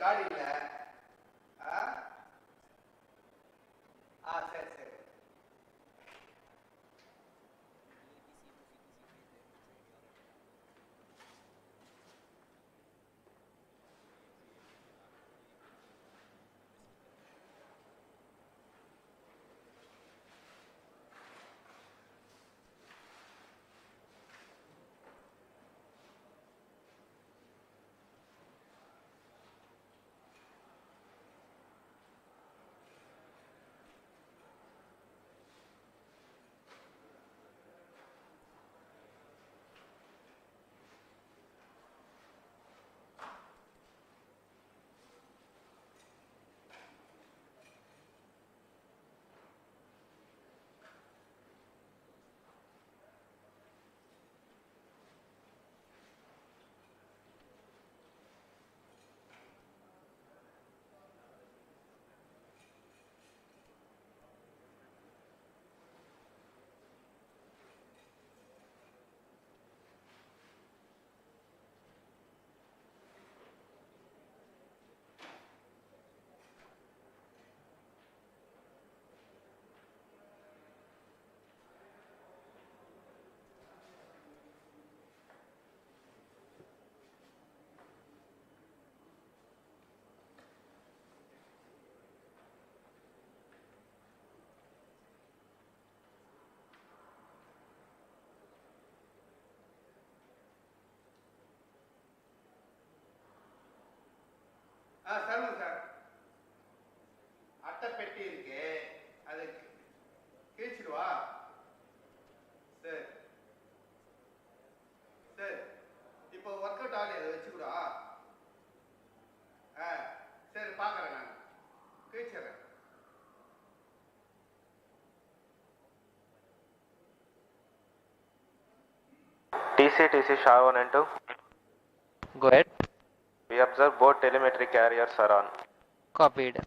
Card இல்ல. சரி சரி. சொல்லுங்க சார். அட்டை பெட்டி இருக்கு, அது கிழிச்சிடுவா. சரி சரி. இப்போ ஒர்க் அவுட் ஆகலையே, அதை வச்சுக்கூடா. சரி பார்க்குறேன், நான் கிழிச்சிடுறேன். TC SHA 1 and 2. Go ahead. We observe both telemetry carriers are on. Copied.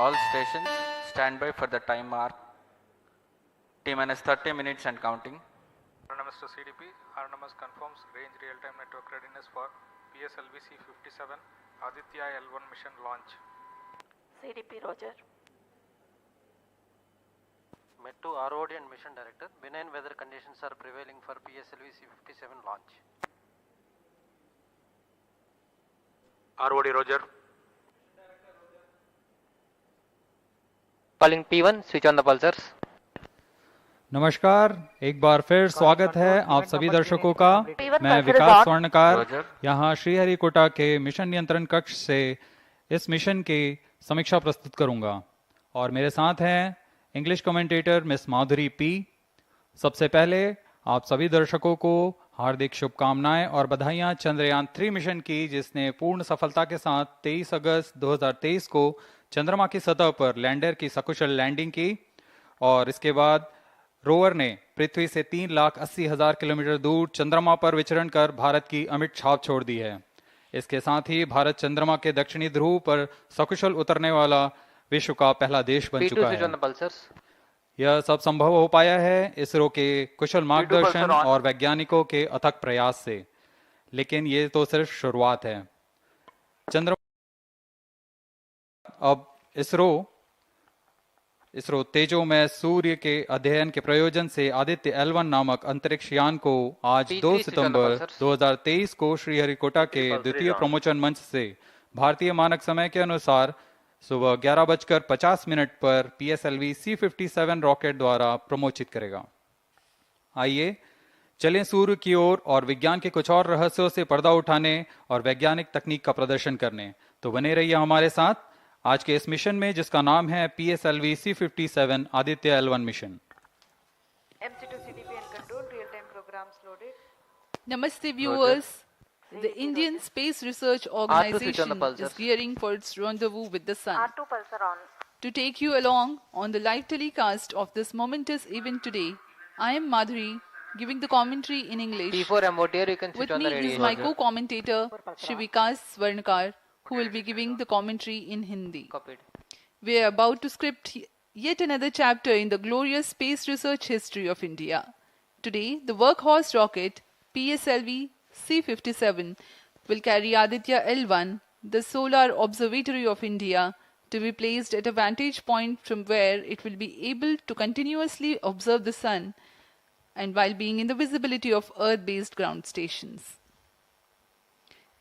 All stations stand by for the time mark. T-minus 30 minutes and counting. RNMS to CDP. RNMS confirms range real-time network readiness for PSLV C57 Aditya L1 mission launch. CDP Roger. Met to ROD and Mission Director. Benign weather conditions are prevailing for PSLV C57 launch. ROD Roger. Calling P1, switch on the pulsars. नमस्कार, एक बार फिर स्वागत है आप सभी दर्शकों का। मैं विकास स्वर्णकार Roger. यहाँ श्रीहरिकोटा के मिशन नियंत्रण कक्ष से इस मिशन की समीक्षा प्रस्तुत करूंगा और मेरे साथ हैं इंग्लिश कमेंटेटर मिस माधुरी पी। सबसे पहले आप सभी दर्शकों को हार्दिक शुभकामनाएं और बधाइयां चंद्रयान 3 मिशन की, जिसने पूर्ण सफलता के साथ 23 अगस्त 2023 को चंद्रमा की सतह पर लैंडर की सकुशल लैंडिंग की और इसके बाद रोवर ने पृथ्वी से 3,80,000 किलोमीटर दूर चंद्रमा पर विचरण कर भारत की अमिट छाप छोड़ दी है। इसके साथ ही भारत चंद्रमा के दक्षिणी ध्रुव पर सकुशल उतरने वाला विश्व का पहला देश बन चुका है। यह सब संभव हो पाया है इसरो के कुशल मार्गदर्शन और वैज्ञानिकों के अथक प्रयास से, लेकिन ये तो सिर्फ शुरुआत है। चंद्रमा अब इसरो तेजोमय सूर्य के अध्ययन के प्रयोजन से आदित्य L1 नामक अंतरिक्ष यान को आज 2 सितंबर 2023 को श्रीहरिकोटा के द्वितीय प्रमोचन मंच से भारतीय मानक समय के अनुसार सुबह 11:50 पर PSLV C57 रॉकेट द्वारा प्रमोचित करेगा। आइए चलें सूर्य की ओर और विज्ञान के कुछ और रहस्यों से पर्दा उठाने और वैज्ञानिक तकनीक का प्रदर्शन करने। तो बने रहिए हमारे साथ आज के इस मिशन में, जिसका नाम है PSLV C57 Aditya L1 mission. MC2CDP and control real-time programs loaded. Namaste viewers. The Indian Space Research Organization is gearing for its rendezvous with the sun. R2 pulsar on. To take you along on the live telecast of this momentous event today, I am Madhuri, giving the commentary in English. Before MOTR, you can switch With on me the radio. is my co-commentator, Vikas Swarnkar, who will be giving the commentary in Hindi. Copied. We are about to script yet another chapter in the glorious space research history of India. Today, the workhorse rocket PSLV C57 will carry Aditya L1, the solar observatory of India, to be placed at a vantage point from where it will be able to continuously observe the sun and while being in the visibility of Earth-based ground stations.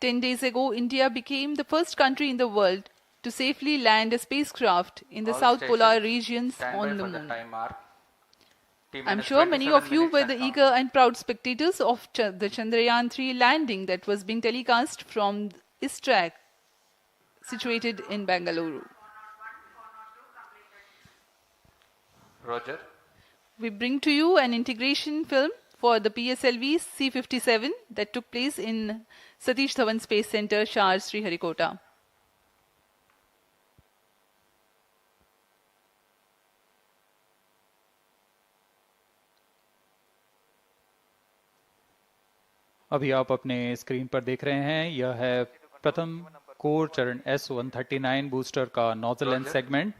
10 days ago, India became the first country in the world to safely land a spacecraft in the South Polar regions on the moon. I'm sure many of you were the eager and proud spectators of the Chandrayaan 3 landing that was being telecast from ISRO, situated in Bangalore. Roger. We bring to you an integration film for the PSLV C57 that took place in Satish Dhawan Space Center, Shar, Sriharikota. अभी आप अपने screen पर देख रहे हैं, यह है प्रथम कोर चरण S139 बूस्टर का नोजल एंड सेगमेंट।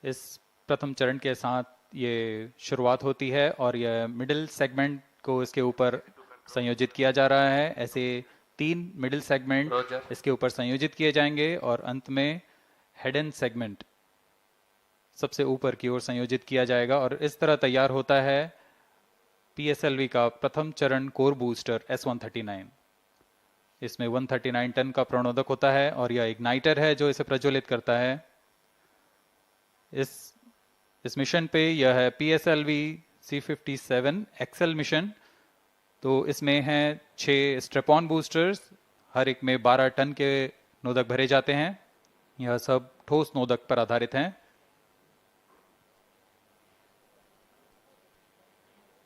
इस प्रथम चरण के साथ ये शुरुआत होती है और यह मिडिल सेगमेंट को इसके ऊपर संयोजित किया जा रहा है। ऐसे 3 मिडिल सेगमेंट इसके ऊपर संयोजित किए जाएंगे और अंत में हेड एंड सेगमेंट सबसे ऊपर की ओर संयोजित किया जाएगा और इस तरह तैयार होता है PSLV का प्रथम चरण कोर बूस्टर S139। इसमें 139 टन का प्रणोदक होता है और यह इग्नाइटर है जो इसे प्रज्वलित करता है। इस मिशन पे यह है PSLV C57 एक्सेल मिशन। तो इसमें हैं 6 स्ट्रेपॉन बूस्टर्स, हर एक में 12 टन के नोदक भरे जाते हैं। यह सब ठोस नोदक पर आधारित हैं।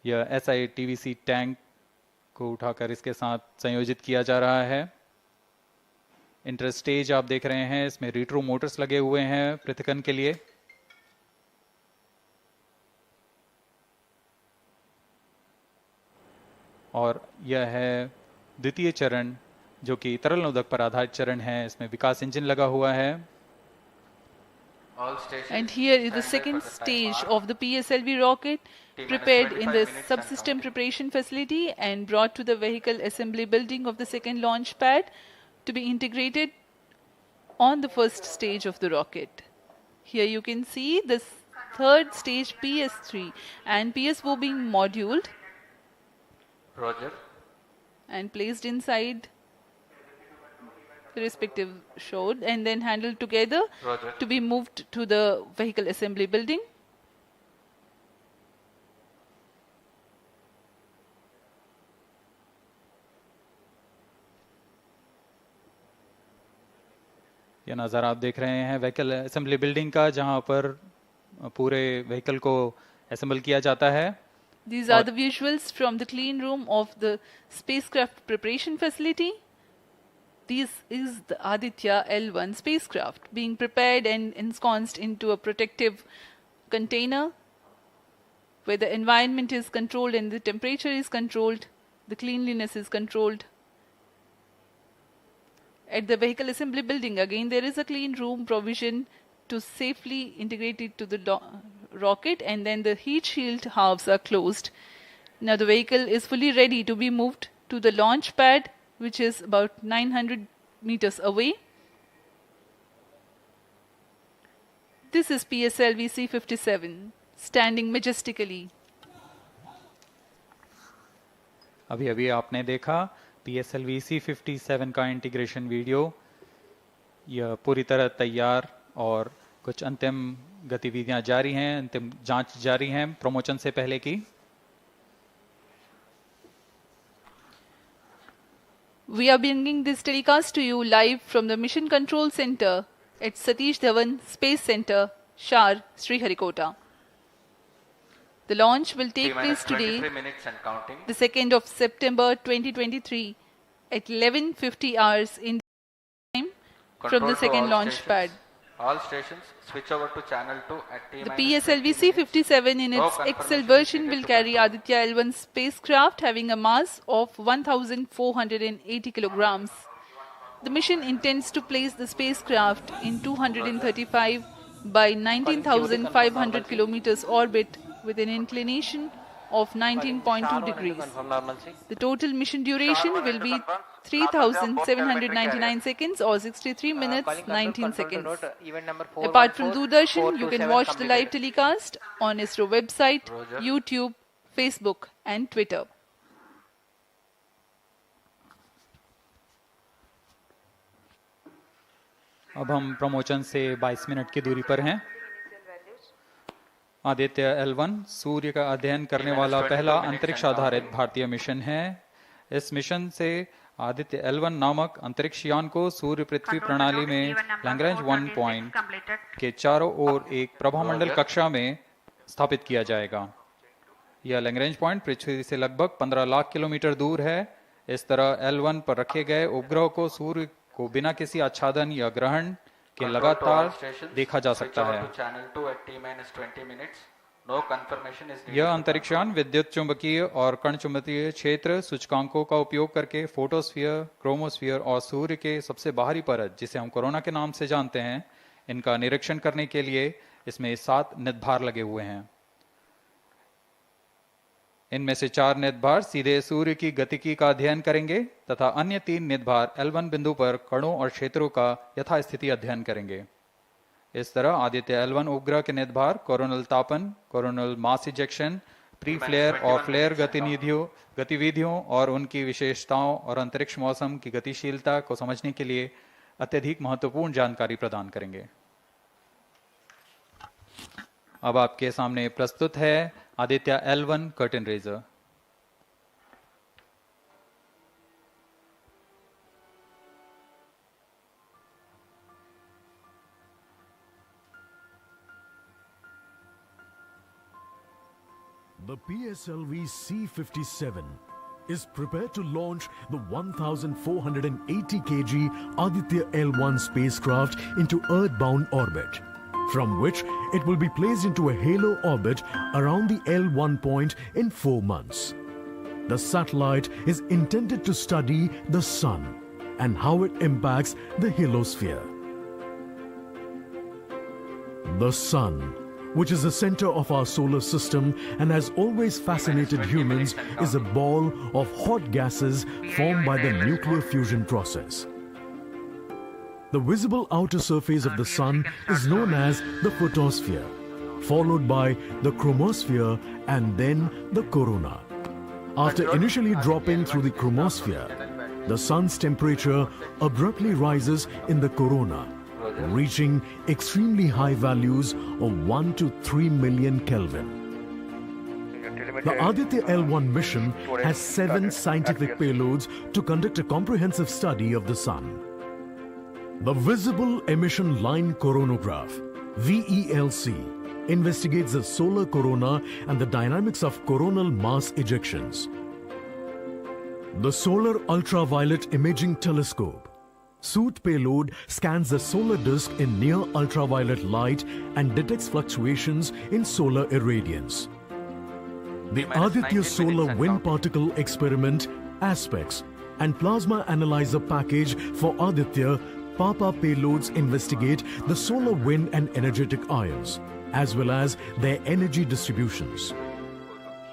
यह SI-TVC टैंक को उठाकर इसके साथ संयोजित किया जा रहा है। इंटरस्टेज आप देख रहे हैं, इसमें रिट्रो मोटर्स लगे हुए हैं पृथक्करण के लिए। और यह है द्वितीय चरण जो कि तरल नोदक पर आधारित चरण है। इसमें विकास इंजन लगा हुआ है। And here is the second stage of the PSLV rocket, prepared in the subsystem preparation facility and brought to the vehicle assembly building of the second launch pad to be integrated on the first stage of the rocket. Here you can see the third stage PS3 and PSO being moduled and placed inside the respective shroud and then handled together to be moved to the vehicle assembly building. ये नज़ारा आप देख रहे हैं vehicle assembly building का, जहां पर पूरे व्हीकल को असेंबल किया जाता है। These are the visuals from the clean room of the spacecraft preparation facility. This is the Aditya L1 spacecraft being prepared and ensconced into a protective container where the environment is controlled and the temperature is controlled, the cleanliness is controlled. At the vehicle assembly building, again, there is a clean room provision to safely integrate it to the rocket, and then the heat shield halves are closed. Now the vehicle is fully ready to be moved to the launch pad, which is about 900 meters away. This is PSLV C57 standing majestically. अभी अभी आपने देखा PSLV C57 का integration video. यह पूरी तरह तैयार और कुछ अंतिम गतिविधियां जारी हैं, अंतिम जांच जारी हैं प्रमोशन से पहले की। We are bringing this telecast to you live from the Mission Control Center at Satish Dhawan Space Center, Shar, Sriharikota. The launch will take place today, the 2nd of September 2023 at 11:50 hours in time from the second launch pad. All stations switch over to channel 2 at T-. The PSLV C57 in its XL version will carry Aditya L1 spacecraft having a mass of 1,480 kilograms. The mission intends to place the spacecraft in 235 by 19,500 kilometers orbit with an inclination of 19.2 degrees. The total mission duration will be 3,799 seconds or 63 minutes 19 seconds. Apart from Doordarshan, you can watch the live telecast on ISRO website, YouTube, Facebook and Twitter. अब हम promotion से 22 minute की दूरी पर हैं। Aditya L1 सूर्य का अध्ययन करने वाला पहला अंतरिक्ष आधारित भारतीय मिशन है। इस मिशन से आदित्य L1 नामक अंतरिक्ष यान को सूर्य पृथ्वी प्रणाली में लैग्रेंज 1 पॉइंट के चारों ओर एक प्रभामंडल कक्षा में स्थापित किया जाएगा। यह लैग्रेंज पॉइंट पृथ्वी से लगभग 15 लाख किलोमीटर दूर है। इस तरह L1 पर रखे गए उपग्रह को सूर्य को बिना किसी आच्छादन या ग्रहण के लगातार देखा जा सकता है। यह अंतरिक्ष यान विद्युत चुंबकीय और कण चुंबकीय क्षेत्र सूचकांकों का उपयोग करके फोटोस्फीयर, क्रोमोस्फीयर और सूर्य के सबसे बाहरी परत, जिसे हम कोरोना के नाम से जानते हैं, इनका निरीक्षण करने के लिए इसमें 7 निदभार लगे हुए हैं। इनमें से 4 निदभार सीधे सूर्य की गतिकी का अध्ययन करेंगे तथा अन्य 3 निदभार L1 बिंदु पर कणों और क्षेत्रों का यथास्थिति अध्ययन करेंगे। इस तरह आदित्य L1 उपग्रह के निदभार कोरोनल तापन, coronal mass ejection, pre flare और फ्लेयर गतिविधियों और उनकी विशेषताओं और अंतरिक्ष मौसम की गतिशीलता को समझने के लिए अत्यधिक महत्वपूर्ण जानकारी प्रदान करेंगे। अब आपके सामने प्रस्तुत है Aditya L1 curtain raiser. The PSLV C57 is prepared to launch the 1,480 kg Aditya L1 spacecraft into Earth-bound orbit, from which it will be placed into a halo orbit around the L1 point in 4 months. The satellite is intended to study the Sun and how it impacts the halosphere. The Sun, which is the center of our solar system and has always fascinated humans, is a ball of hot gases formed by the nuclear fusion process. The visible outer surface of the Sun is known as the photosphere, followed by the chromosphere and then the corona. After initially dropping through the chromosphere, the Sun's temperature abruptly rises in the corona, reaching extremely high values of 1 to 3 million Kelvin. The Aditya L1 mission has 7 scientific payloads to conduct a comprehensive study of the Sun. The Visible Emission Line Coronagraph, VELC, investigates the solar corona and the dynamics of coronal mass ejections. The Solar Ultraviolet Imaging Telescope, SOOT payload, scans the solar disk in near ultraviolet light and detects fluctuations in solar irradiance. The Aditya Solar Wind Particle Experiment, aspects, and Plasma Analyzer package for Aditya Papa payloads investigate the solar wind and energetic ions, as well as their energy distributions.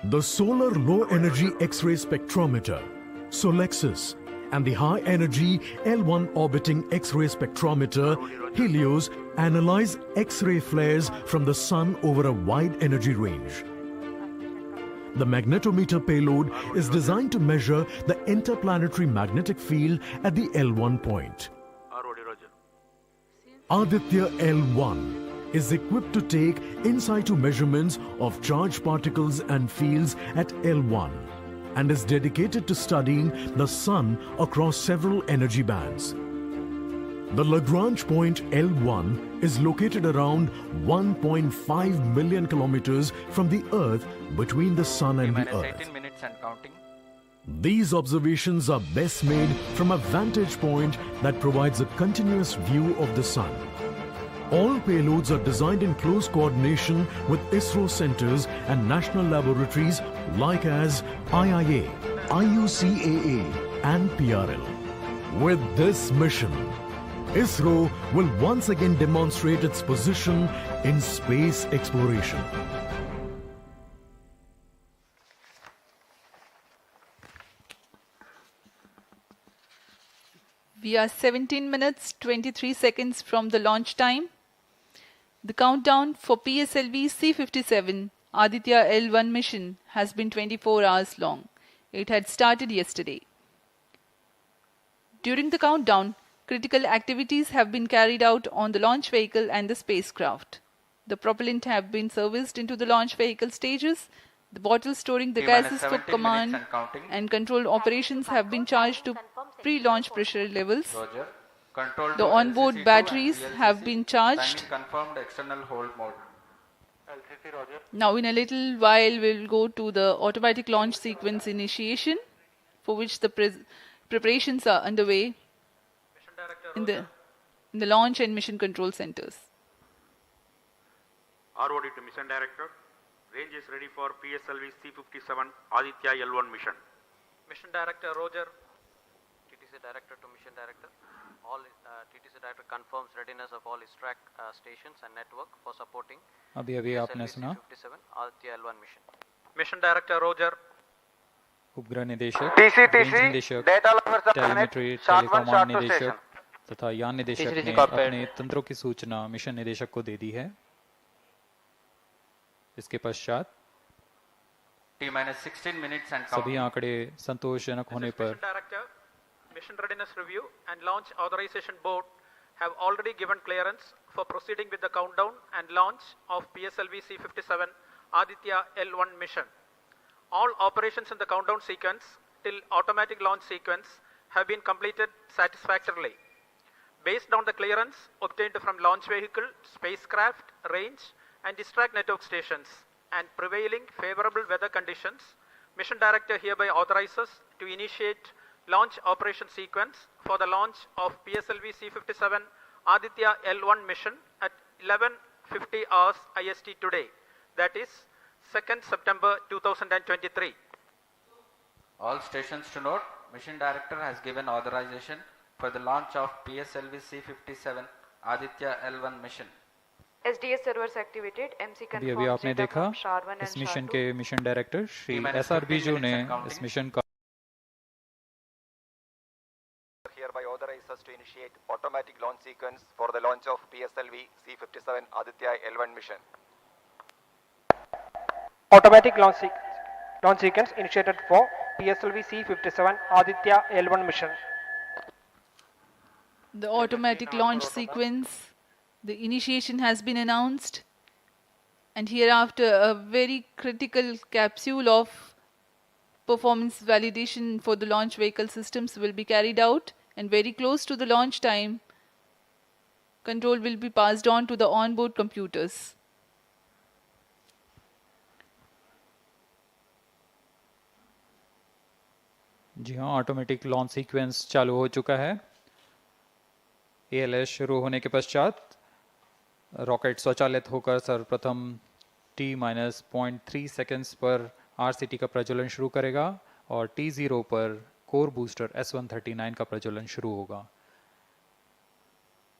The Solar Low Energy X-ray Spectrometer, Solexis, and the High Energy L1 Orbiting X-ray Spectrometer, Helios, analyze X-ray flares from the Sun over a wide energy range. The magnetometer payload is designed to measure the interplanetary magnetic field at the L1 point. Aditya L1 is equipped to take in situ measurements of charged particles and fields at L1 and is dedicated to studying the Sun across several energy bands. The Lagrange point L1 is located around 1.5 million kilometers from the Earth between the Sun and the Earth. 18 minutes and counting. These observations are best made from a vantage point that provides a continuous view of the Sun. All payloads are designed in close coordination with ISRO centers and national laboratories like as IIA, IUCAA and PRL. With this mission, ISRO will once again demonstrate its position in space exploration. We are 17 minutes 23 seconds from the launch time. The countdown for PSLV C-57 Aditya L1 mission has been 24 hours long. It had started yesterday. During the countdown, critical activities have been carried out on the launch vehicle and the spacecraft. The propellant have been serviced into the launch vehicle stages. The bottles storing the gases for command and control operations have been charged to pre-launch pressure levels. The onboard batteries have been charged. Confirmed external hold mode. Now in a little while we'll go to the automatic launch sequence initiation, for which the preparations are underway in the launch and mission control centers. ROD to Mission Director. Range is ready for PSLV C-57 Aditya L1 mission. Mission Director Roger. TTC Director to Mission Director. All TTC Director confirms readiness of all ISRO stations and network for supporting अभी आपने सुना C-57 Aditya L1 mission. Mission Director Roger. उपग्रह निदेशक, range निदेशक, telemetry टेलीकमांड निदेशक तथा यान निदेशक ने अपने तंत्रों की सूचना मिशन निदेशक को दे दी है। इसके पश्चात T-16 minutes and सभी आंकड़े संतोषजनक होने पर Mission Readiness Review and Launch Authorization Board have already given clearance for proceeding with the countdown and launch of PSLV C-57 Aditya L1 mission. All operations in the countdown sequence till automatic launch sequence have been completed satisfactorily. Based on the clearance obtained from launch vehicle, spacecraft, range and distract network stations and prevailing favorable weather conditions, Mission Director hereby authorizes to initiate launch operation sequence for the launch of PSLV C-57 Aditya L1 mission at 11:50 hours IST today, that is 2nd September 2023. all stations to note, Mission Director has given authorization for the launch of PSLV C-57 Aditya L1 mission. SDS servers activated. MC अभी confirms आपने data देखा from SHAR-1 and इस mission SHAR-2. के mission director Shri SR Biju ने इस mission का hereby authorizes to initiate automatic launch sequence for the launch of PSLV C-57 Aditya L1 mission. Automatic launch sequence initiated for PSLV C-57 Aditya L1 mission. The automatic launch sequence, the initiation has been announced, and hereafter a very critical capsule of performance validation for the launch vehicle systems will be carried out, and very close to the launch time control will be passed on to the onboard computers. जी हाँ, automatic launch sequence चालू हो चुका है। ALS शुरू होने के पश्चात rocket स्वचालित होकर सर्वप्रथम T-0.3 सेकेंड्स पर RCT का प्रज्वलन शुरू करेगा और T0 पर कोर बूस्टर S139 का प्रज्वलन शुरू होगा।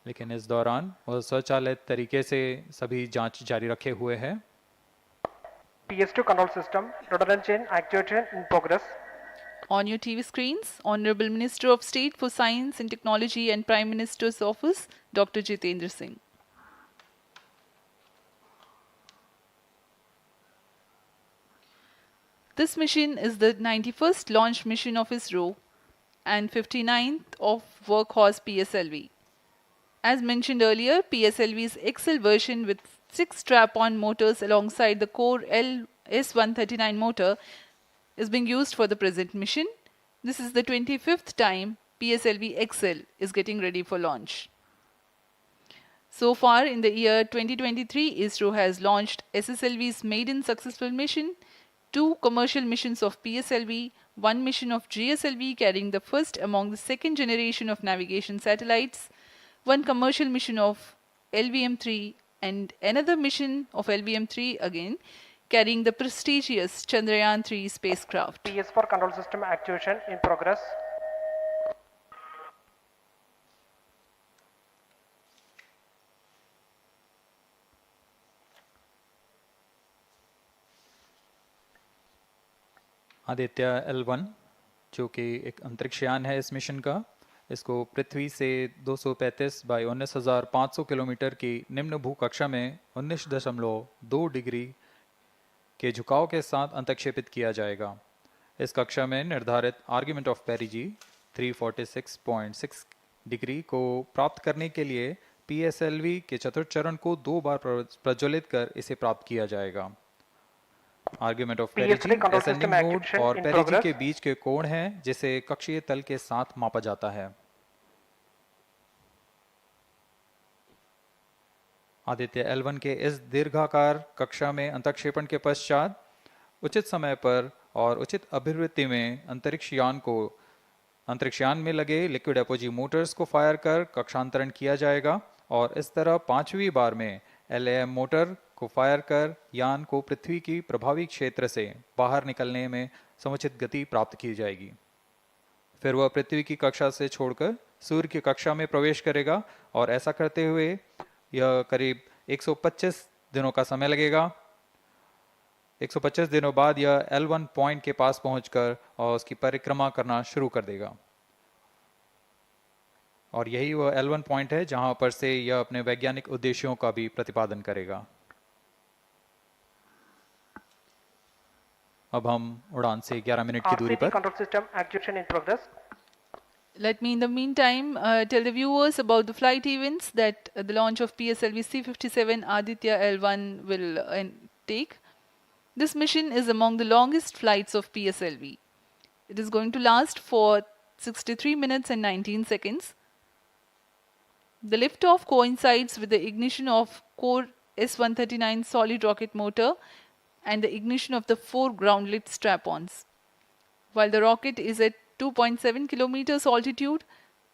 लेकिन इस दौरान वह स्वचालित तरीके से सभी जांच जारी रखे हुए है। PS2 control system, rudder chain actuation in progress. On your TV screens, Honorable Minister of State for Science and Technology and Prime Minister's Office, Dr. Jitendra Singh. This mission is the 91st launch mission of ISRO and 59th of Workhorse PSLV. As mentioned earlier, PSLV is XL version with 6 strap-on motors alongside the core S139 motor is being used for the present mission. This is the 25th time PSLV XL is getting ready for launch. So far in the year 2023, ISRO has launched SSLV's maiden successful mission, 2 commercial missions of PSLV, 1 mission of GSLV carrying the first among the second generation of navigation satellites, 1 commercial mission of LVM-3 and another mission of LVM-3 again carrying the prestigious Chandrayaan-3 spacecraft. PS4 control system actuation in progress. Aditya L1 जो कि एक अंतरिक्षयान है इस mission का, इसको पृथ्वी से 235 by 19,500 kilometre की निम्न भूकक्षा में 19.2 डिग्री के झुकाव के साथ अंतक्षेपित किया जाएगा। इस कक्षा में निर्धारित आर्ग्यूमेंट ऑफ पेरिजी 346.6 डिग्री को प्राप्त करने के लिए PSLV के चतुर्थ चरण को 2 बार प्रज्वलित कर इसे प्राप्त किया जाएगा। आर्ग्यूमेंट ऑफ पेरिजी असेंडिंग मोड और पेरिजी के बीच के कोण है जिसे कक्षीय तल के साथ मापा जाता है। आदित्य L1 के इस दीर्घाकार कक्षा में अंतक्षेपण के पश्चात उचित समय पर और उचित अभिवृत्ति में अंतरिक्षयान में लगे लिक्विड एपोजी मोटर्स को फायर कर कक्षांतरण किया जाएगा और इस तरह 5वीं बार में LAM मोटर को फायर कर यान को पृथ्वी की प्रभावी क्षेत्र से बाहर निकलने में समुचित गति प्राप्त की जाएगी। फिर वह पृथ्वी की कक्षा से छोड़कर सूर्य की कक्षा में प्रवेश करेगा और ऐसा करते हुए यह करीब 125 दिनों का समय लगेगा। 125 दिनों बाद यह L1 पॉइंट के पास पहुंचकर और उसकी परिक्रमा करना शुरू कर देगा और यही वह L1 पॉइंट है जहां पर से यह अपने वैज्ञानिक उद्देश्यों का भी प्रतिपादन करेगा। अब हम उड़ान से 11 मिनट की दूरी पर control system activation in progress. Let me in the meantime tell the viewers about the flight events that the launch of PSLV C57 Aditya L1 will take. This mission is among the longest flights of PSLV. It is going to last for 63 minutes and 19 seconds. The liftoff coincides with the ignition of core S139 solid rocket motor and the ignition of the 4 ground-lit strap-ons. While the rocket is at 2.7 kilometers altitude,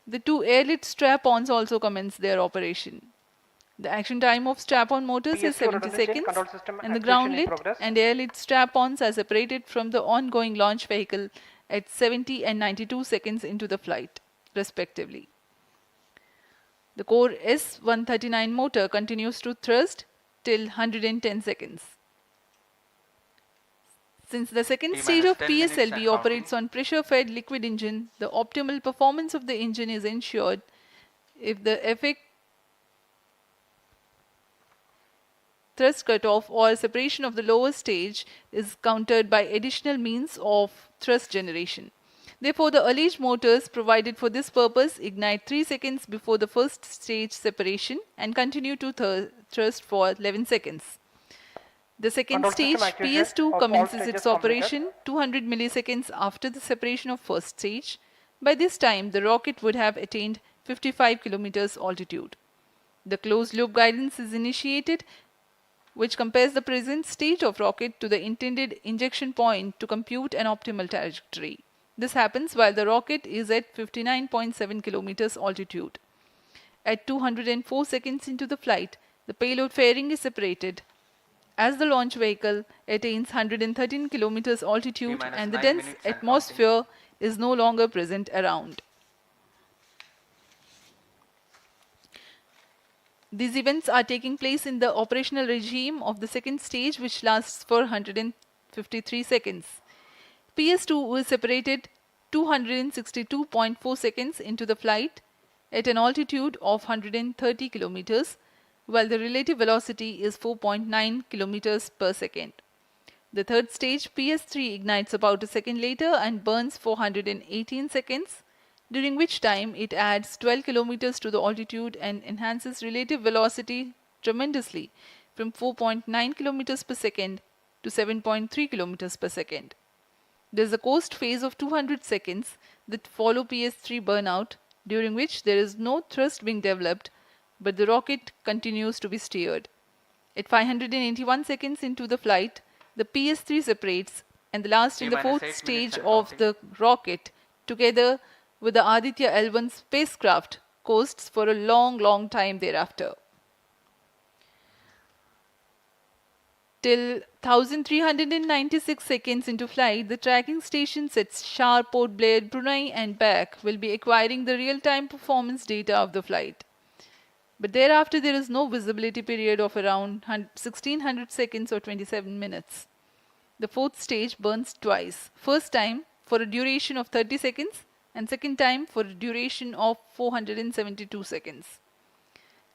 the 2 air-lit strap-ons also commence their operation. The action time of strap-on motors is 70 seconds and the ground-lit and air-lit strap-ons are separated from the ongoing launch vehicle at 70 and 92 seconds into the flight, respectively. The core S139 motor continues to thrust till 110 seconds. Since the second stage of PSLV operates on pressure-fed liquid engine, the optimal performance of the engine is ensured if the effect thrust cutoff or separation of the lower stage is countered by additional means of thrust generation. Therefore, the alleged motors provided for this purpose ignite 3 seconds before the first stage separation and continue to thrust for 11 seconds. The second stage, PS2, commences its operation 200 milliseconds after the separation of first stage. By this time, the rocket would have attained 55 kilometers altitude. The closed loop guidance is initiated, which compares the present state of rocket to the intended injection point to compute an optimal trajectory. This happens while the rocket is at 59.7 kilometers altitude. At 204 seconds into the flight, the payload fairing is separated as the launch vehicle attains 113 kilometers altitude and the dense atmosphere is no longer present around. These events are taking place in the operational regime of the second stage, which lasts for 153 seconds. PS2 is separated 262.4 seconds into the flight at an altitude of 130 kilometers, while the relative velocity is 4.9 kilometers per second. The third stage, PS3, ignites about a second later and burns for 118 seconds, during which time it adds 12 kilometers to the altitude and enhances relative velocity tremendously from 4.9 kilometers per second to 7.3 kilometers per second. There is a coast phase of 200 seconds that follow PS3 burnout, during which there is no thrust being developed, but the rocket continues to be steered. At 581 seconds into the flight, the PS3 separates, and the last and the fourth stage of the rocket, together with the Aditya L1 spacecraft, coasts for a long time thereafter. Till 1396 seconds into flight, the tracking stations at Shar, Port Blair, Brunei and back will be acquiring the real-time performance data of the flight. But thereafter there is no visibility period of around 1600 seconds or 27 minutes. The fourth stage burns twice. First time for a duration of 30 seconds and second time for a duration of 472 seconds.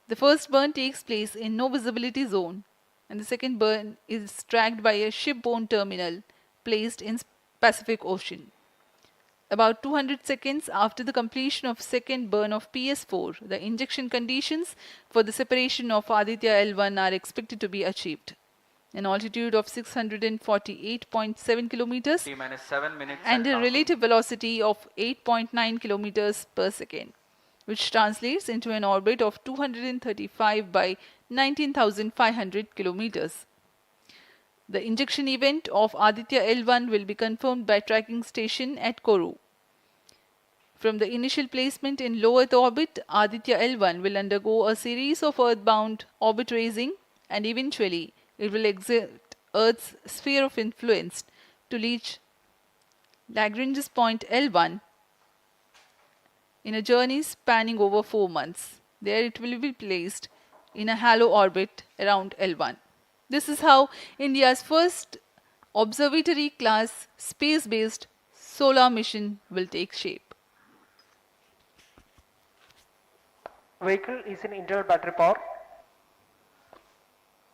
The first burn takes place in no visibility zone, and the second burn is tracked by a shipborne terminal placed in Pacific Ocean. About 200 seconds after the completion of second burn of PS4, the injection conditions for the separation of Aditya L1 are expected to be achieved. An altitude of 648.7 kilometers and a relative velocity of 8.9 kilometers per second, which translates into an orbit of 235 by 19,500 kilometers. The injection event of Aditya L1 will be confirmed by tracking station at Kourou. From the initial placement in low Earth orbit, Aditya L1 will undergo a series of earthbound orbit raising, and eventually it will exit Earth's sphere of influence to reach Lagrange's point L1 in a journey spanning over 4 months. There it will be placed in a halo orbit around L1. This is how India's first observatory class space-based solar mission will take shape. Vehicle is in internal battery power.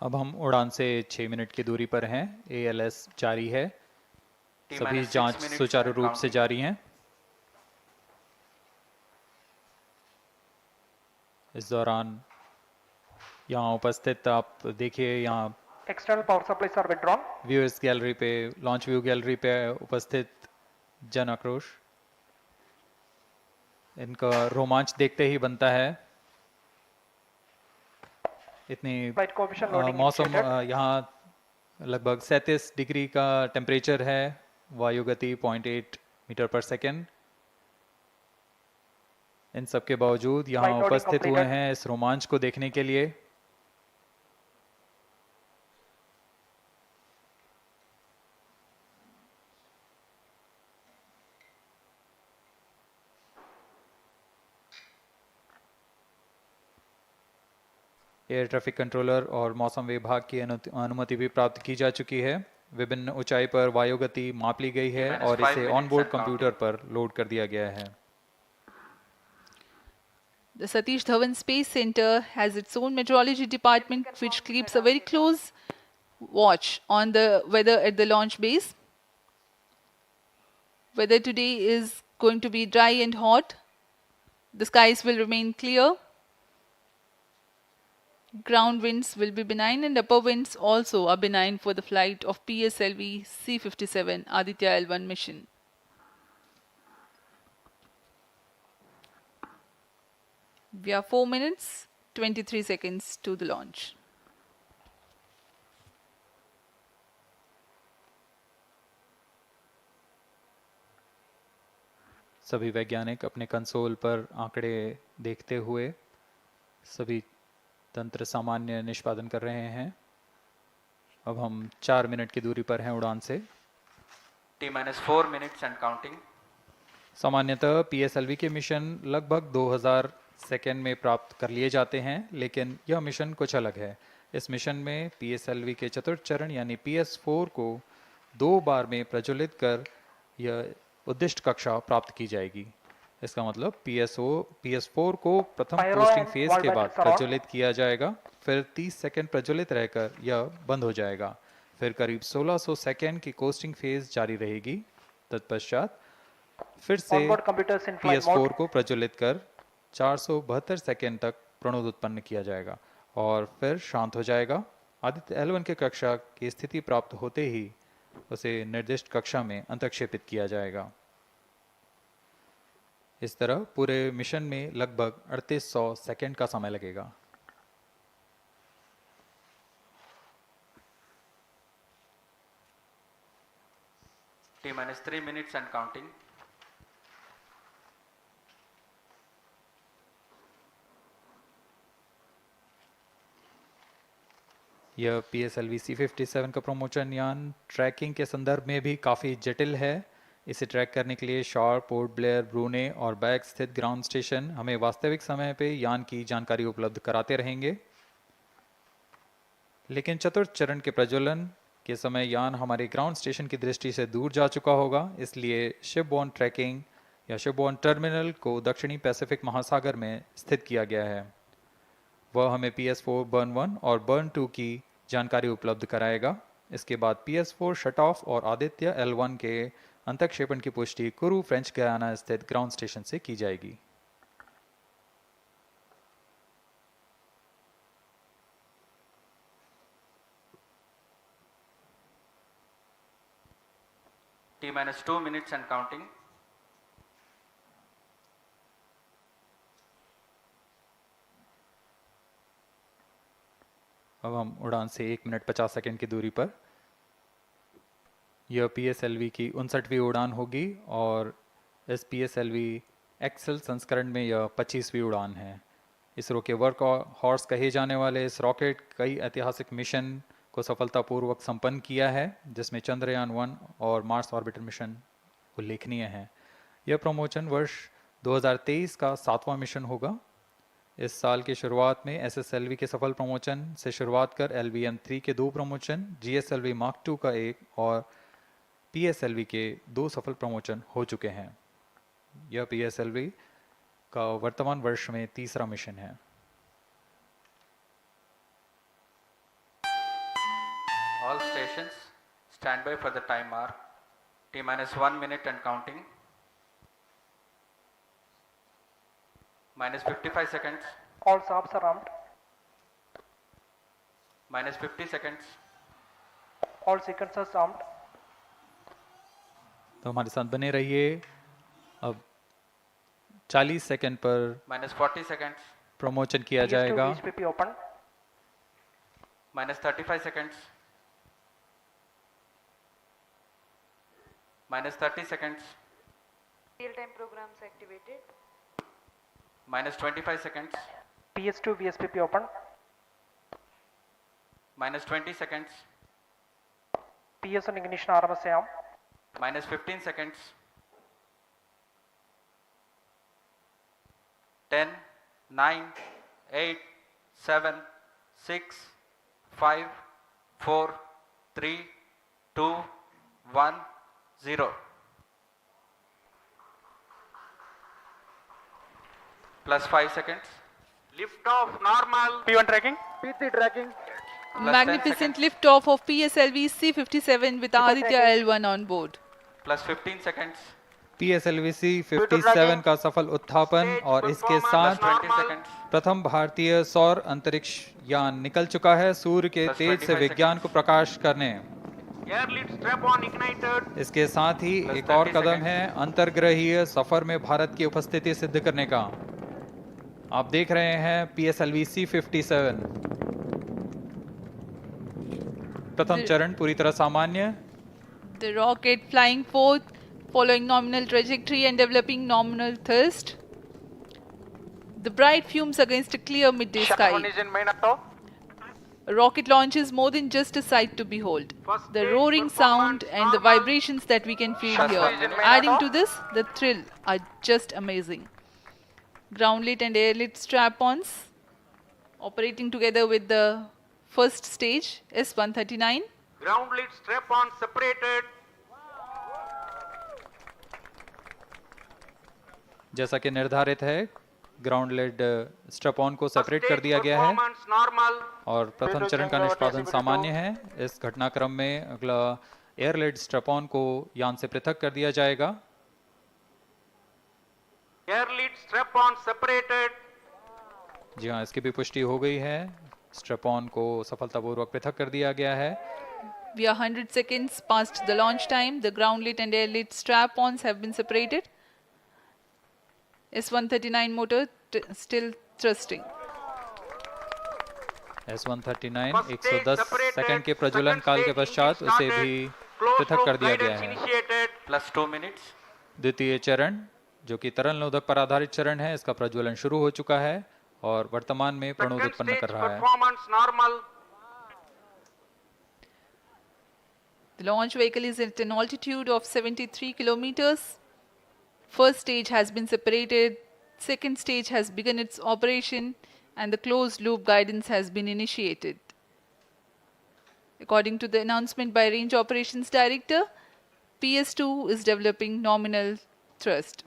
अब हम उड़ान से 6 minute की दूरी पर हैं। ALS जारी है, सभी जांच सुचारू रूप से जारी हैं। इस दौरान यहाँ उपस्थित आप देखिए, यहाँ External power supplies are withdrawn. Viewers gallery पे, लॉन्च व्यू गैलरी पे उपस्थित जन आक्रोश, इनका रोमांच देखते ही बनता है। इतनी मौसम यहाँ लगभग 37 डिग्री का टेम्परेचर है, वायु गति 0.8 मीटर पर सेकेंड। इन सब के बावजूद यहाँ उपस्थित हुए हैं इस रोमांच को देखने के लिए। एयर ट्रैफिक कंट्रोलर और मौसम विभाग की अनुमति भी प्राप्त की जा चुकी है। विभिन्न ऊंचाई पर वायु गति माप ली गई है और इसे ऑनबोर्ड कंप्यूटर पर लोड कर दिया गया है। The Satish Dhawan Space Center has its own meteorology department which keeps a very close watch on the weather at the launch base. Weather today is going to be dry and hot. The skies will remain clear. Ground winds will be benign and upper winds also are benign for the flight of PSLV C-57 Aditya L1 mission. We are 4 minutes 23 seconds to the launch. सभी वैज्ञानिक अपने console पर आंकड़े देखते हुए सभी तंत्र सामान्य निष्पादन कर रहे हैं। अब हम 4 मिनट की दूरी पर हैं उड़ान से। T-4 minutes and counting. सामान्यतः PSLV के मिशन लगभग 2000 सेकेंड में प्राप्त कर लिए जाते हैं, लेकिन यह मिशन कुछ अलग है। इस मिशन में PSLV के चतुर्थ चरण यानी PS4 को 2 बार में प्रज्वलित कर यह उद्दिष्ट कक्षा प्राप्त की जाएगी। इसका मतलब PS4 को प्रथम कोस्टिंग फेज के बाद प्रज्वलित किया जाएगा, फिर 30 सेकेंड प्रज्वलित रहकर यह बंद हो जाएगा, फिर करीब 1600 सेकेंड की कोस्टिंग फेज जारी रहेगी। तत्पश्चात फिर से PS4 को प्रज्वलित कर 472 सेकेंड तक प्रणोद उत्पन्न किया जाएगा और फिर शांत हो जाएगा। आदित्य L1 के कक्षा की स्थिति प्राप्त होते ही उसे निर्दिष्ट कक्षा में अंतक्षेपित किया जाएगा। इस तरह पूरे मिशन में लगभग 3800 सेकेंड का समय लगेगा। T-3 minutes and counting. यह PSLV C57 का प्रमोशन यान ट्रैकिंग के संदर्भ में भी काफ़ी जटिल है। इसे ट्रैक करने के लिए शॉर, पोर्ट ब्लेयर, ब्रूने और बैग स्थित ग्राउंड स्टेशन हमें वास्तविक समय पे यान की जानकारी उपलब्ध कराते रहेंगे। लेकिन चतुर्थ चरण के प्रज्वलन के समय यान हमारे ग्राउंड स्टेशन की दृष्टि से दूर जा चुका होगा, इसलिए शिपबोर्न ट्रैकिंग या शिपबोर्न टर्मिनल को दक्षिणी पैसिफिक महासागर में स्थित किया गया है। वह हमें PS4 बर्न 1 और बर्न 2 की जानकारी उपलब्ध कराएगा। इसके बाद PS4 शट ऑफ और आदित्य L1 के अंतक्षेपण की पुष्टि कुरु फ्रेंच गयाना स्थित ग्राउंड स्टेशन से की जाएगी। T-2 minutes and counting. अब हम उड़ान से 1 मिनट 50 सेकेंड की दूरी पर। यह PSLV की 59वीं उड़ान होगी और इस PSLV एक्सेल संस्करण में यह 25वीं उड़ान है। इसरो के वर्क हॉर्स कहे जाने वाले इस रॉकेट कई ऐतिहासिक मिशन को सफलतापूर्वक संपन्न किया है, जिसमें चंद्रयान 1 और मार्स ऑर्बिटर मिशन उल्लेखनीय है। यह प्रमोशन वर्ष 2023 का 7वां मिशन होगा। इस साल की शुरुआत में SSLV के सफल प्रमोशन से शुरुआत कर LVM-3 के 2 प्रमोशन, GSLV Mark II का 1 और PSLV के 2 सफल प्रमोशन हो चुके हैं। यह PSLV का वर्तमान वर्ष में 3रा मिशन है। All stations stand by for the time mark. T-1 minute and counting. -55 seconds. All subs are armed. -50 seconds. All sequencers armed. तो हमारे साथ बने रहिए। अब 40 सेकंड पर -40 seconds. प्रमोशन किया जाएगा। VSPP open. -35 seconds. -30 seconds. Real-time programs activated. -25 seconds. PS2 VSPP open. -20 seconds. PS1 ignition RMS arm. -15 seconds. 10, 9, 8, 7, 6, 5, 4, 3, 2, 1, 0. +5 seconds. Lift off normal. P1 tracking. P3 tracking. Magnificent liftoff of PSLV C57 with Aditya L1 on board. +15 seconds. PSLV C57 का सफल उत्थापन और इसके साथ प्रथम भारतीय सौर अंतरिक्ष यान निकल चुका है सूर्य के तेज से विज्ञान को प्रकाश करने। इसके साथ ही एक और कदम है अंतर्ग्रहीय सफर में भारत की उपस्थिति सिद्ध करने का। आप देख रहे हैं PSLV C57 प्रथम चरण पूरी तरह सामान्य। The rocket flying forth, following nominal trajectory and developing nominal thrust. The bright fumes against a clear midday sky. A rocket launch is more than just a sight to behold. The roaring sound and the vibrations that we can feel here, adding to this, the thrill, are just amazing. Ground-lit and air-lit strap-ons operating together with the first stage, S-139. Ground lit strap-on separated. जैसा कि निर्धारित है, ground lead strap on को separate कर दिया गया है और प्रथम चरण का निष्पादन सामान्य है। इस घटनाक्रम में अगला एयर लेड स्ट्रैप ऑन को यान से पृथक कर दिया जाएगा। Air lead strap-on separated. जी हाँ, इसकी भी पुष्टि हो गई है। स्ट्रैप ऑन को सफलतापूर्वक पृथक कर दिया गया है। We are 100 seconds past the launch time. The ground lit and air lit strap-ons have been separated. S-139 motor still thrusting. S-139 110 second के प्रज्वलन काल के पश्चात उसे भी पृथक कर दिया गया है। +2 minutes. द्वितीय चरण जो कि तरल नोदक पर आधारित चरण है, इसका प्रज्वलन शुरू हो चुका है और वर्तमान में प्रणोद उत्पन्न कर रहा है। The launch vehicle is at an altitude of 73 kilometers. First stage has been separated, second stage has begun its operation, and the closed loop guidance has been initiated. According to the announcement by Range Operations Director, PS2 is developing nominal thrust.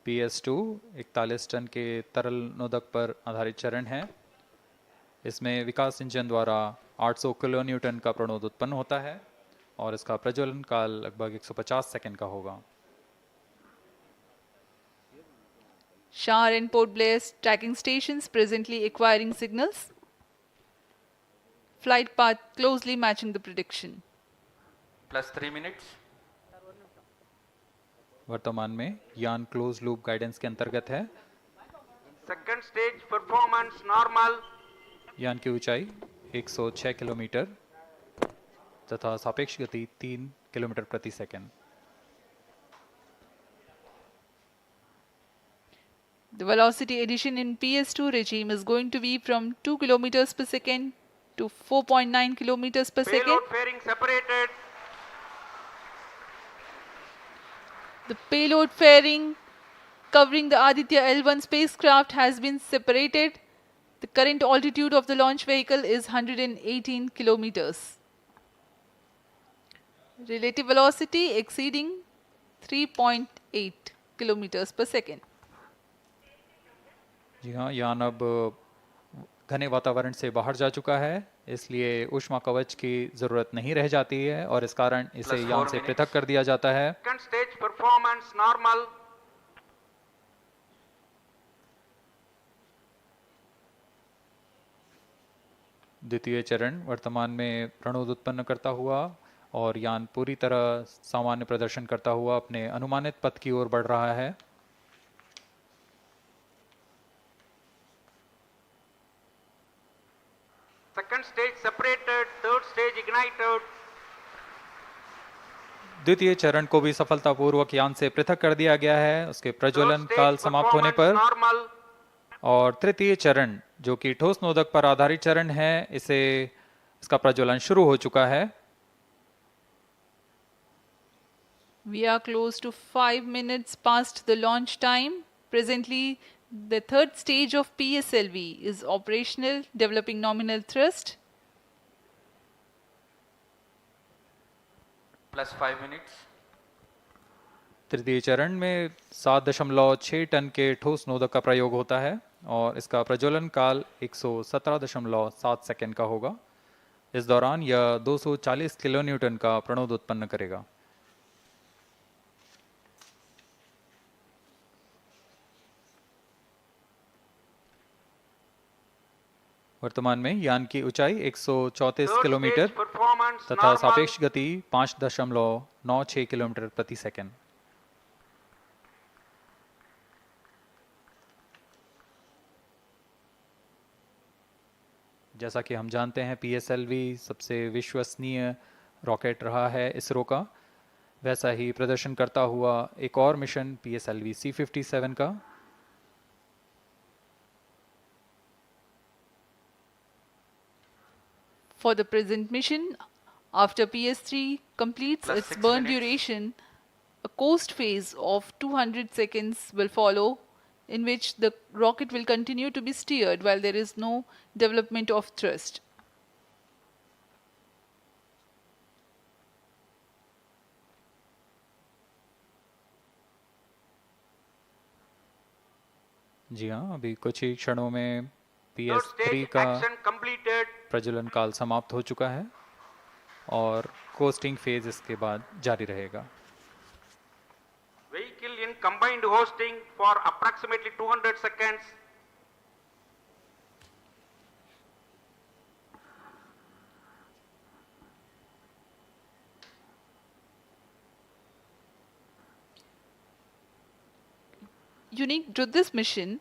PS2 41 ton के तरल नोदक पर आधारित चरण है। इसमें विकास engine द्वारा 800 kilo Newton का प्रणोद उत्पन्न होता है और इसका प्रज्वलन काल लगभग 150 सेकंड का होगा। Shar and Port Blair tracking stations presently acquiring signals. Flight path closely matching the prediction. +3 minutes. वर्तमान में यान क्लोज लूप गाइडेंस के अंतर्गत है। Second stage performance normal. यान की ऊंचाई 106 किलोमीटर तथा सापेक्ष गति 3 किलोमीटर प्रति second. The velocity addition in PS2 regime is going to be from 2 kilometers per second to 4.9 kilometers per second. Payload fairing separated. The payload fairing covering the Aditya L1 spacecraft has been separated. The current altitude of the launch vehicle is 118 kilometers. Relative velocity exceeding 3.8 kilometers per second. जी हाँ, यान अब घने वातावरण से बाहर जा चुका है, इसलिए ऊष्मा कवच की जरूरत नहीं रह जाती है और इस कारण इसे यान से पृथक कर दिया जाता है। Second stage performance normal. द्वितीय चरण वर्तमान में प्रणोद उत्पन्न करता हुआ और यान पूरी तरह सामान्य प्रदर्शन करता हुआ अपने अनुमानित पथ की ओर बढ़ रहा है। Second stage separated, third stage ignited. द्वितीय चरण को भी सफलतापूर्वक यान से पृथक कर दिया गया है उसके प्रज्वलन काल समाप्त होने पर। और तृतीय चरण जो कि ठोस नोदक पर आधारित चरण है, इसका प्रज्वलन शुरू हो चुका है। We are close to 5 minutes past the launch time. Presently, the third stage of PSLV is operational, developing nominal thrust. +5 minutes. तृतीय चरण में 7.6 टन के ठोस नोदक का प्रयोग होता है और इसका प्रज्वलन काल 117.7 सेकंड का होगा। इस दौरान यह 240 किलो न्यूटन का प्रणोद उत्पन्न करेगा। वर्तमान में यान की ऊंचाई 134 किलोमीटर तथा सापेक्ष गति 5.96 किलोमीटर प्रति सेकंड। जैसा कि हम जानते हैं PSLV सबसे विश्वसनीय रॉकेट रहा है इसरो का, वैसा ही प्रदर्शन करता हुआ एक और मिशन PSLV C57 का। For the present mission, after PS3 completes Plus its 6 burn minutes. duration, a coast phase of 200 seconds will follow, in which the rocket will continue to be steered while there is no development of thrust. जी हाँ, अभी कुछ ही क्षणों में Third PS3 stage का action completed. प्रज्वलन काल समाप्त हो चुका है और कोस्टिंग फेज इसके बाद जारी रहेगा। Vehicle in combined hosting for approximately 200 seconds. Unique to this mission,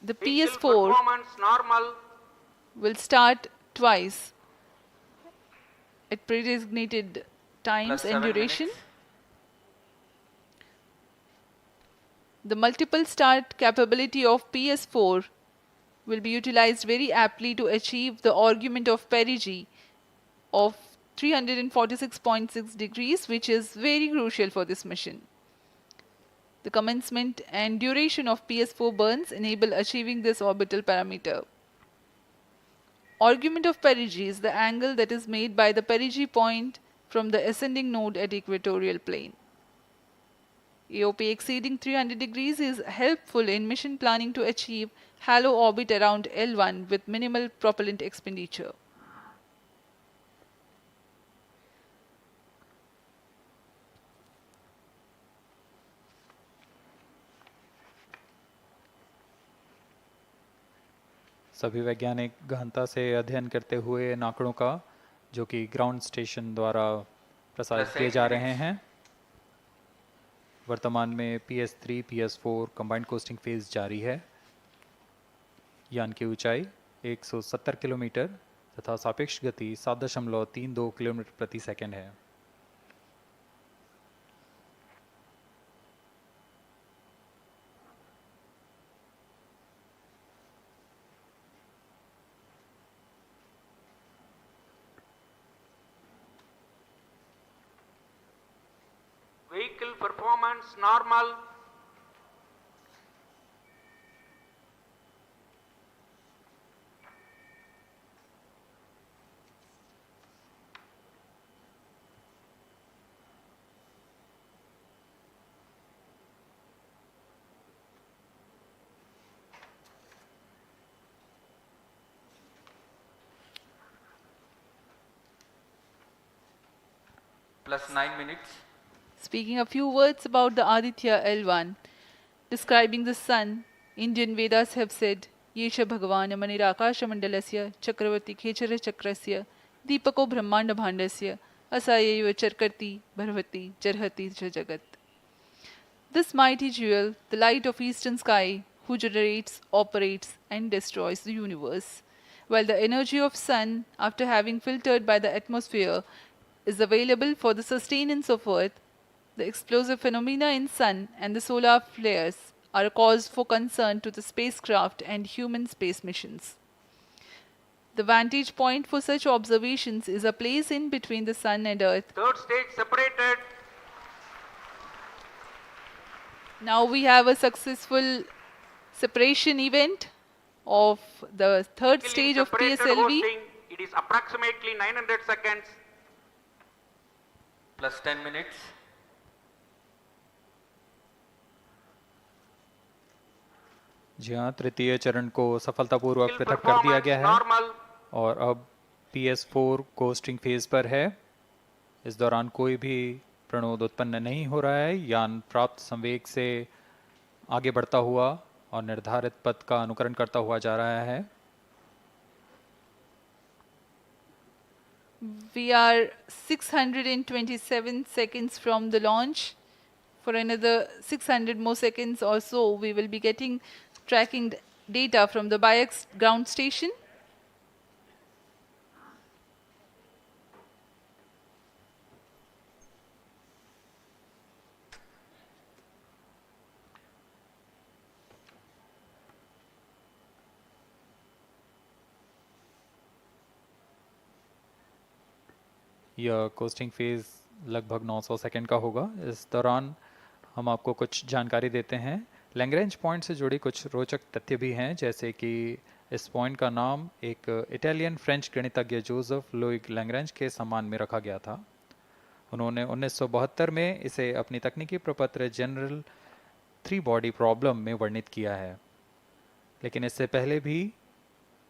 the Vehicle PS4 performance normal. will start twice at pre-designated times Plus and 7 duration. minutes. The multiple start capability of PS4 will be utilized very aptly to achieve the argument of perigee of 346.6 degrees, which is very crucial for this mission. The commencement and duration of PS4 burns enable achieving this orbital parameter. Argument of perigee is the angle that is made by the perigee point from the ascending node at equatorial plane. AOP exceeding 300 degrees is helpful in mission planning to achieve halo orbit around L1 with minimal propellant expenditure. सभी वैज्ञानिक गहनता से अध्ययन करते हुए इन आंकड़ों का, जो कि ग्राउंड स्टेशन द्वारा प्रसारित किए जा रहे हैं। वर्तमान में PS3 PS4 combined costing phase जारी है। यान की ऊंचाई 170 किलोमीटर तथा सापेक्ष गति 7.32 किलोमीटर प्रति सेकंड है। Vehicle performance normal. Plus 9 minutes. Speaking a few words about the Aditya L1, describing the sun, Indian Vedas have said, Yesha Bhagavan Manirakash Mandalasya Chakravati Khechara Chakrasya Deepako Brahmanda Bhandasya Asayeva Charkarti Bharvati Charhati Jagat. This mighty jewel, the light of eastern sky, who generates, operates and destroys the universe, while the energy of sun, after having filtered by the atmosphere, is available for the sustenance of earth, the explosive phenomena in sun and the solar flares are a cause for concern to the spacecraft and human space missions. The vantage point for such observations is a place in between the sun and earth. Third stage separated. Now we have a successful separation event of the third stage of Separated PSLV. hosting. It is approximately 900 seconds. Plus 10 minutes. जी हाँ, तृतीय चरण को सफलतापूर्वक पृथक कर दिया गया है और अब PS4 कोस्टिंग फेज पर है। इस दौरान कोई भी प्रणोद उत्पन्न नहीं हो रहा है। यान प्राप्त संवेग से आगे बढ़ता हुआ और निर्धारित पथ का अनुकरण करता हुआ जा रहा है। We are 627 seconds from the launch. For another 600 more seconds or so, we will be getting tracking data from the BIAX ground station. यह कोस्टिंग फेज़ लगभग 900 सेकंड का होगा। इस दौरान हम आपको कुछ जानकारी देते हैं। लैग्रेंज पॉइंट से जुड़ी कुछ रोचक तथ्य भी हैं, जैसे कि इस पॉइंट का नाम एक इटालियन फ्रेंच गणितज्ञ जोसेफ लुइग लैग्रेंज के सम्मान में रखा गया था। उन्होंने 1972 में इसे अपनी तकनीकी प्रपत्र जनरल 3 बॉडी प्रॉब्लम में वर्णित किया है, लेकिन इससे पहले भी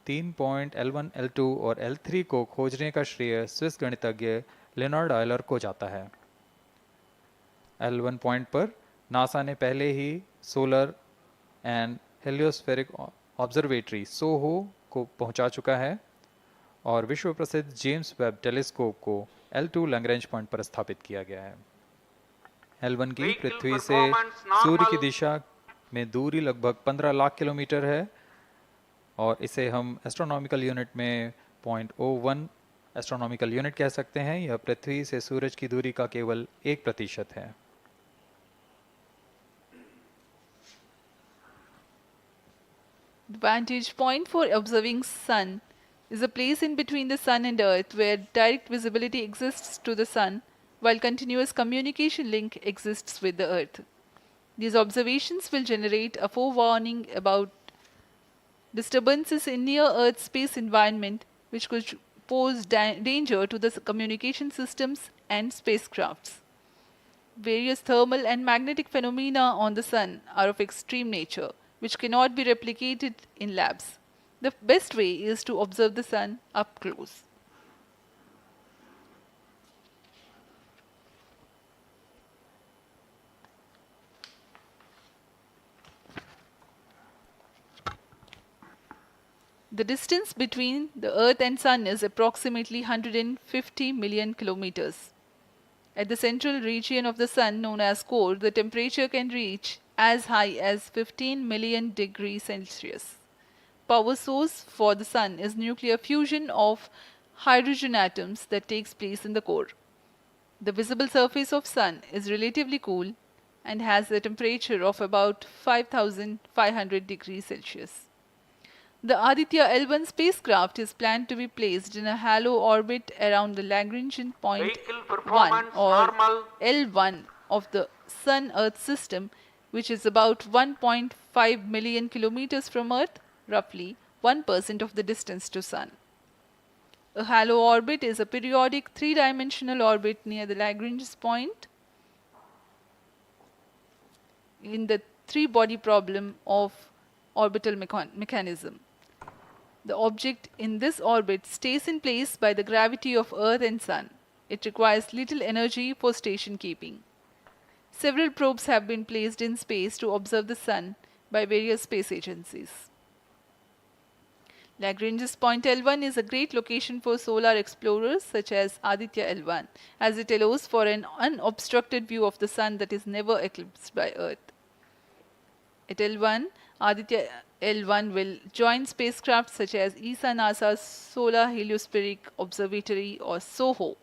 3 पॉइंट L1, L2 और L3 को खोजने का श्रेय स्विस गणितज्ञ लियोनार्ड आयलर को जाता है। L1 पॉइंट पर नासा ने पहले ही सोलर एंड हेलियोस्फेरिक ऑब्जर्वेटरी सोहो को पहुंचा चुका है और विश्व प्रसिद्ध जेम्स वेब टेलीस्कोप को L2 लैग्रेंज पॉइंट पर स्थापित किया गया है। L1 की पृथ्वी से सूर्य की दिशा में दूरी लगभग 15 लाख किलोमीटर है और इसे हम एस्ट्रोनॉमिकल यूनिट में 0.01 एस्ट्रोनॉमिकल यूनिट कह सकते हैं। यह पृथ्वी से सूरज की दूरी का केवल 1% है। The vantage point for observing sun is a place in between the sun and earth where direct visibility exists to the sun while continuous communication link exists with the earth. These observations will generate a forewarning about disturbances in near earth space environment which could pose danger to the communication systems and spacecrafts. Various thermal and magnetic phenomena on the sun are of extreme nature, which cannot be replicated in labs. The best way is to observe the sun up close. The distance between the Earth and Sun is approximately 150 million kilometers. At the central region of the Sun, known as core, the temperature can reach as high as 15 million degrees Celsius. Power source for the Sun is nuclear fusion of hydrogen atoms that takes place in the core. The visible surface of Sun is relatively cool and has a temperature of about 5,500 degrees Celsius. The Aditya L1 spacecraft is planned to be placed in a halo orbit around the Lagrangian point 1 or L1 of the Sun-Earth system, which is about 1.5 million kilometers from Earth, roughly 1% of the distance to Sun. A halo orbit is a periodic three-dimensional orbit near the Lagrange point in the three-body problem of orbital mechanism. The object in this orbit stays in place by the gravity of Earth and Sun. It requires little energy for station keeping. Several probes have been placed in space to observe the Sun by various space agencies. Lagrange's point L1 is a great location for solar explorers such as Aditya L1, as it allows for an unobstructed view of the Sun that is never eclipsed by Earth. At L1, Aditya L1 will join spacecraft such as ESA-NASA's Solar Heliospheric Observatory or SOHO,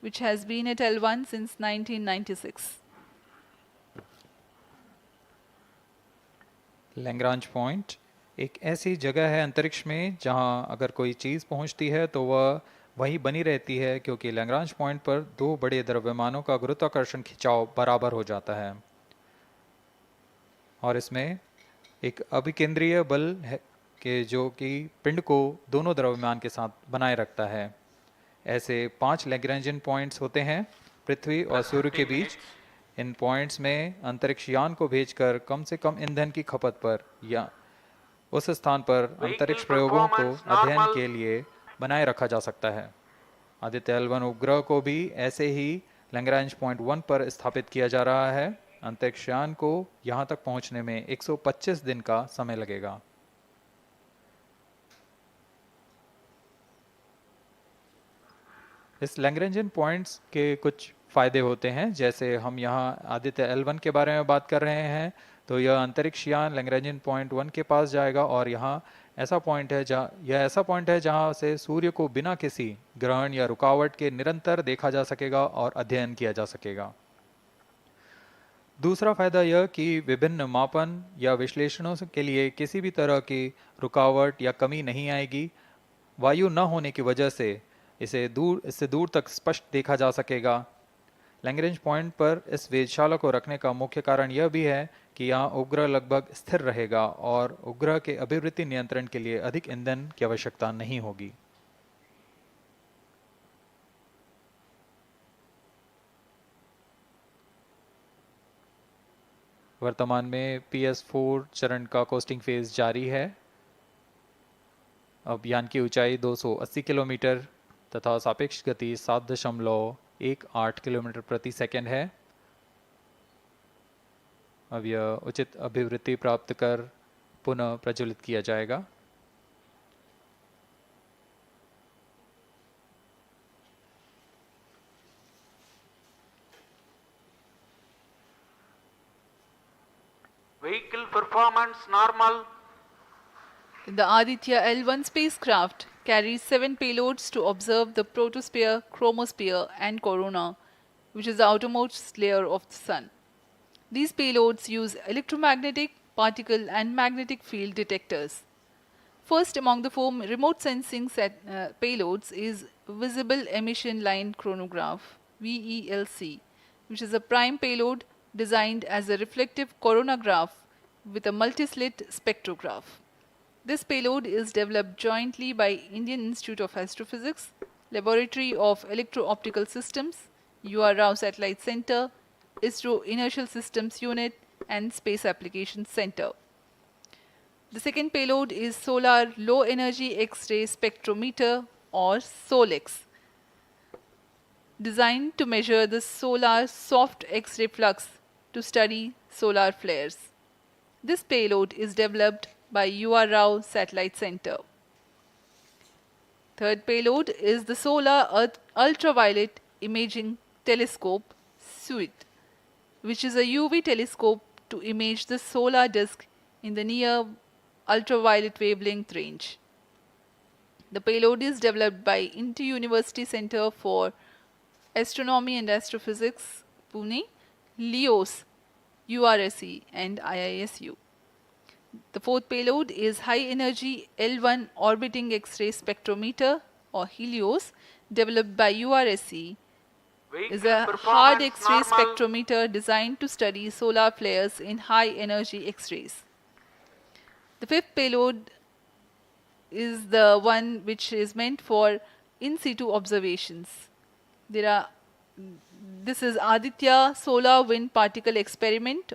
which has been at L1 since 1996. Lagrange point एक ऐसी जगह है अंतरिक्ष में जहां अगर कोई चीज़ पहुंचती है तो वह वहीं बनी रहती है, क्योंकि लैग्रांज पॉइंट पर दो बड़े द्रव्यमानों का गुरुत्वाकर्षण खिंचाव बराबर हो जाता है और इसमें एक अभिकेंद्रीय बल है कि जो कि पिंड को दोनों द्रव्यमान के साथ बनाए रखता है। ऐसे 5 लैग्रेंजियन पॉइंट्स होते हैं पृथ्वी और सूर्य के बीच। इन पॉइंट्स में अंतरिक्ष यान को भेजकर कम से कम ईंधन की खपत पर या उस स्थान पर अंतरिक्ष प्रयोगों को अध्ययन के लिए बनाए रखा जा सकता है। आदित्य L1 उपग्रह को भी ऐसे ही लैग्रेंज पॉइंट 1 पर स्थापित किया जा रहा है। अंतरिक्ष यान को यहां तक पहुंचने में 125 दिन का समय लगेगा। इस लैग्रेंजियन पॉइंट्स के कुछ फायदे होते हैं, जैसे हम यहाँ आदित्य L1 के बारे में बात कर रहे हैं तो यह अंतरिक्ष यान लैग्रेंजियन पॉइंट 1 के पास जाएगा और यहाँ ऐसा पॉइंट है जहाँ से सूर्य को बिना किसी ग्रहण या रुकावट के निरंतर देखा जा सकेगा और अध्ययन किया जा सकेगा। दूसरा फायदा यह कि विभिन्न मापन या विश्लेषणों के लिए किसी भी तरह की रुकावट या कमी नहीं आएगी। वायु न होने की वजह से इससे दूर तक स्पष्ट देखा जा सकेगा। लैग्रेंज पॉइंट पर इस वेधशाला को रखने का मुख्य कारण यह भी है कि यहाँ उपग्रह लगभग स्थिर रहेगा और उपग्रह के अभिवृत्ति नियंत्रण के लिए अधिक ईंधन की आवश्यकता नहीं होगी। वर्तमान में PS4 चरण का कोस्टिंग फेज जारी है। अब यान की ऊंचाई 280 किलोमीटर तथा सापेक्ष गति 7.18 किलोमीटर प्रति सेकंड है। अब यह उचित अभिवृत्ति प्राप्त कर पुनः प्रज्वलित किया जाएगा। Vehicle performance normal. The Aditya L1 spacecraft carries 7 payloads to observe the protosphere, chromosphere, and corona, which is the outermost layer of the Sun. These payloads use electromagnetic, particle, and magnetic field detectors. First among the 4 remote sensing payloads is Visible Emission Line Chronograph (VELC), which is a prime payload designed as a reflective coronagraph with a multi-slit spectrograph. This payload is developed jointly by Indian Institute of Astrophysics, Laboratory of Electro-Optical Systems, UR Rao Satellite Center, ISRO Inertial Systems Unit, and Space Applications Center. The second payload is Solar Low Energy X-ray Spectrometer, or SOLEX, designed to measure the solar soft X-ray flux to study solar flares. This payload is developed by UR Rao Satellite Center. Third payload is the Solar Earth Ultraviolet Imaging Telescope SUIT, which is a UV telescope to image the solar disk in the near ultraviolet wavelength range. The payload is developed by Inter-University Center for Astronomy and Astrophysics, Pune, LEOS, URSE, and IISU. The fourth payload is High Energy L1 Orbiting X-ray Spectrometer, or HELIOS, developed by URSE. Is a hard X-ray spectrometer designed to study solar flares in high energy X-rays. The fifth payload is the one which is meant for in situ observations. This is Aditya Solar Wind Particle Experiment,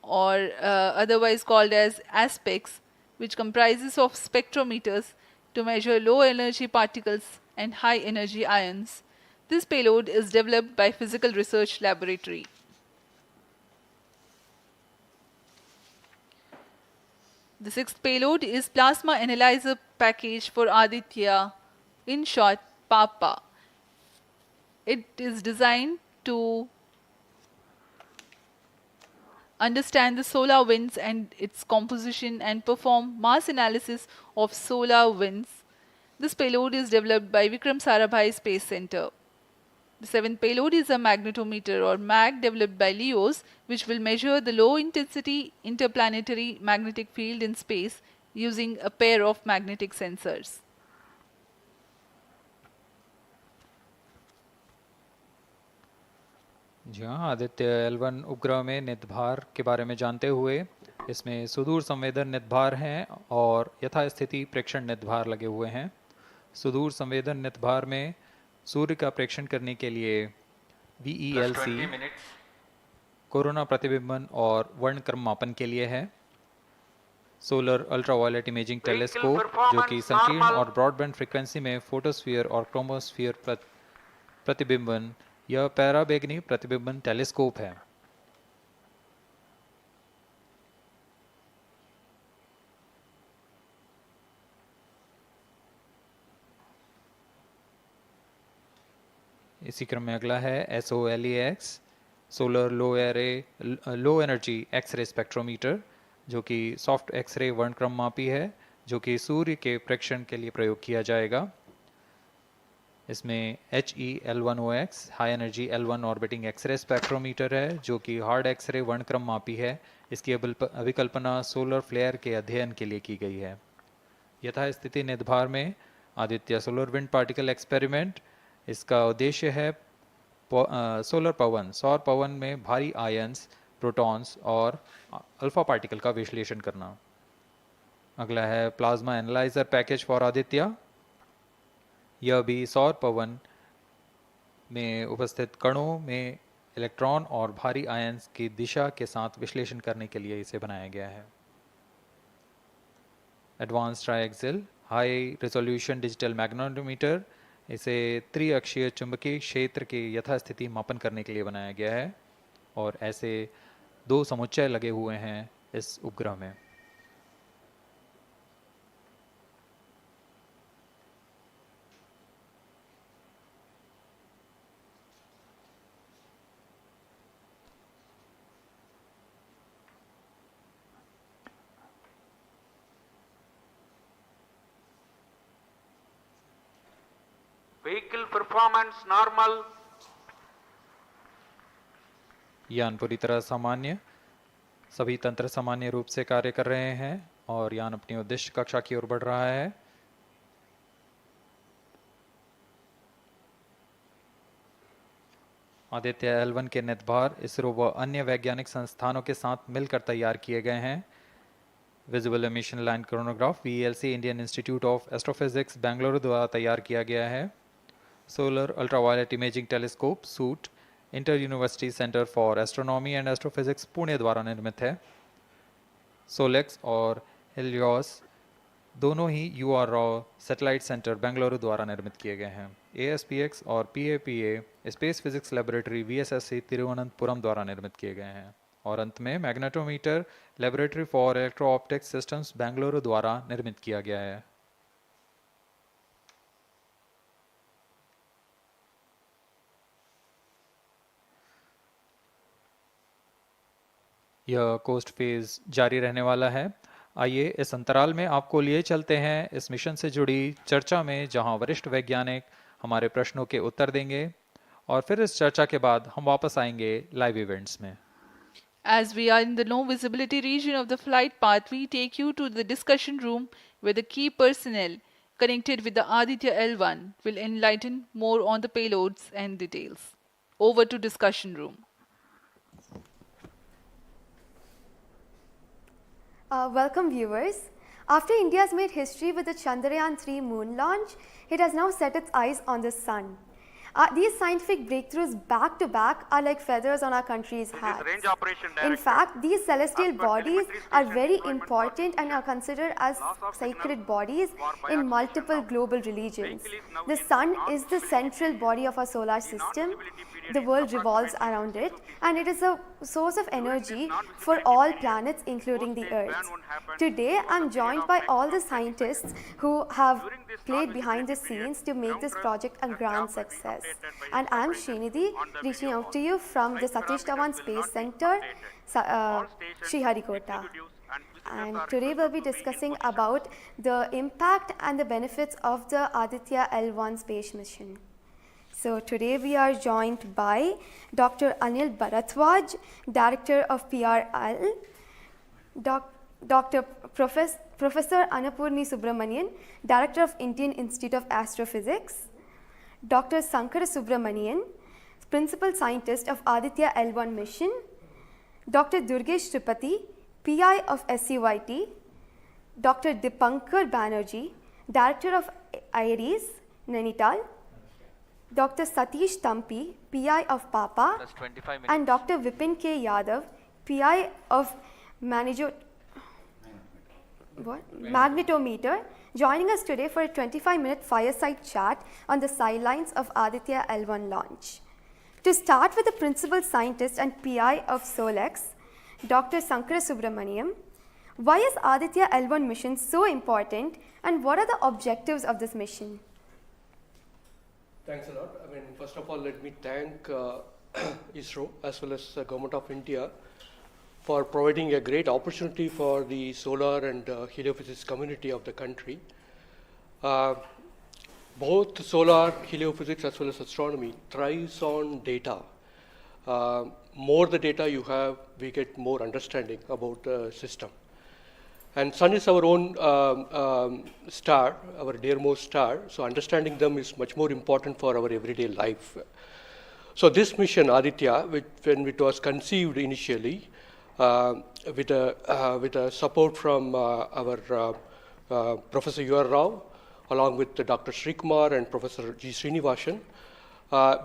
or otherwise called as ASPEX, which comprises of spectrometers to measure low energy particles and high energy ions. This payload is developed by Physical Research Laboratory. The sixth payload is Plasma Analyzer Package for Aditya, in short PAPA. It is designed to understand the solar winds and its composition and perform mass analysis of solar winds. This payload is developed by Vikram Sarabhai Space Center. The seventh payload is a magnetometer, or MAG, developed by LEOS, which will measure the low intensity interplanetary magnetic field in space using a pair of magnetic sensors. जी हाँ, Aditya L1 उपग्रह में नितभार के बारे में जानते हुए इसमें सुदूर संवेदन नितभार हैं और यथास्थिति प्रेक्षण नितभार लगे हुए हैं। सुदूर संवेदन नितभार में सूर्य का प्रेक्षण करने के लिए VELC कोरोना प्रतिबिंबन और वर्णक्रम मापन के लिए है। सोलर अल्ट्रावायलेट इमेजिंग टेलीस्कोप, जो कि संकीर्ण और ब्रॉडबैंड फ्रीक्वेंसी में फोटोस्फीयर और क्रोमोस्फीयर प्रतिबिंबन, यह पैराबैंगनी प्रतिबिंबन टेलीस्कोप है। इसी क्रम में अगला है SOLEX, solar low energy x ray spectrometer, जो कि सॉफ्ट एक्सरे वर्णक्रम मापी है, जो कि सूर्य के प्रेक्षण के लिए प्रयोग किया जाएगा। इसमें HEL1OX high energy L1 orbiting x ray spectrometer है, जो कि हार्ड एक्सरे वर्णक्रम मापी है। इसकी अभिकल्पना सोलर फ्लेयर के अध्ययन के लिए की गई है। यथास्थिति नितभार में Aditya solar wind particle experiment, इसका उद्देश्य है सोलर पवन, सौर पवन में भारी आयंस, प्रोटॉन्स और अल्फा पार्टिकल का विश्लेषण करना। अगला है plasma analyser package for Aditya. यह भी सौर पवन में उपस्थित कणों में इलेक्ट्रॉन और भारी आयंस की दिशा के साथ विश्लेषण करने के लिए इसे बनाया गया है। Advance triaxial high resolution digital magnetometer, इसे त्रिअक्षीय चुंबकीय क्षेत्र के यथास्थिति मापन करने के लिए बनाया गया है और ऐसे 2 समुच्चय लगे हुए हैं इस उपग्रह में। Vehicle performance normal. यान पूरी तरह सामान्य, सभी तंत्र सामान्य रूप से कार्य कर रहे हैं और यान अपनी उद्देश्य कक्षा की ओर बढ़ रहा है। आदित्य L1 के नेतभार इसरो व अन्य वैज्ञानिक संस्थानों के साथ मिलकर तैयार किए गए हैं। Visual emission line chronograph VLC Indian institute of astrophysics Bengaluru द्वारा तैयार किया गया है। Solar ultraviolet imaging telescope suit inter university centre for astronomy and astrophysics Pune द्वारा निर्मित है। सोलेक्स और हेलियोस दोनों ही URO सैटेलाइट सेंटर बेंगलुरु द्वारा निर्मित किए गए हैं। ASPX और PAPA space physics laboratory VSSC Thiruvananthapuram द्वारा निर्मित किए गए हैं। और अंत में magnetometer laboratory for electro optics systems Bengaluru द्वारा निर्मित किया गया है। यह कोस्ट फेज जारी रहने वाला है। आइए इस अंतराल में आपको लिए चलते हैं इस मिशन से जुड़ी चर्चा में, जहां वरिष्ठ वैज्ञानिक हमारे प्रश्नों के उत्तर देंगे और फिर इस चर्चा के बाद हम वापस आएंगे लाइव इवेंट्स में। As we are in the low visibility region of the flight path, we take you to the discussion room where the key personnel connected with the Aditya L1 will enlighten more on the payloads and details. Over to discussion room. Welcome viewers. After India has made history with the Chandrayaan-3 moon launch, it has now set its eyes on the sun. These scientific breakthroughs back to back are like feathers on our country's hats. In fact, these celestial bodies are very important and are considered as sacred bodies in multiple global religions. The sun is the central body of our solar system. The world revolves around it, and it is a source of energy for all planets, including the Earth. Today, I am joined by all the scientists who have played behind the scenes to make this project a grand success. And I am Srinidhi, reaching out to you from the Satish Dhawan Space Center, Sriharikota. And today we'll be discussing about the impact and the benefits of the Aditya L1 space mission. So today we are joined by Dr. Anil Bharadwaj, Director of PRL, Professor Annapurni Subramanian, Director of Indian Institute of Astrophysics, Dr. Sankara Subramanian, Principal Scientist of Aditya L1 mission, Dr. Durgesh Tripathi, PI of SUIT, Dr. Dipankar Banerjee, Director of IRIS, Nainital, Dr. Satish Tampi, PI of PAPA, and Dr. Vipin K. Yadav, PI of Magnetometer, joining us today for a 25-minute fireside chat on the sidelines of Aditya L1 launch. To start with the Principal Scientist and PI of SOLEX, Dr. Sankara Subramaniam, why is Aditya L1 mission so important and what are the objectives of this mission? Thanks a lot. First of all, let me thank ISRO as well as the Government of India for providing a great opportunity for the solar and heliophysics community of the country. Both solar, heliophysics as well as astronomy thrives on data. More the data you have, we get more understanding about the system. And sun is our own star, our dearmost star, so understanding them is much more important for our everyday life. So this mission, Aditya, when it was conceived initially, with a support from our Professor U.R. Rao, along with Dr. Srikumar and Professor G. Srinivasan,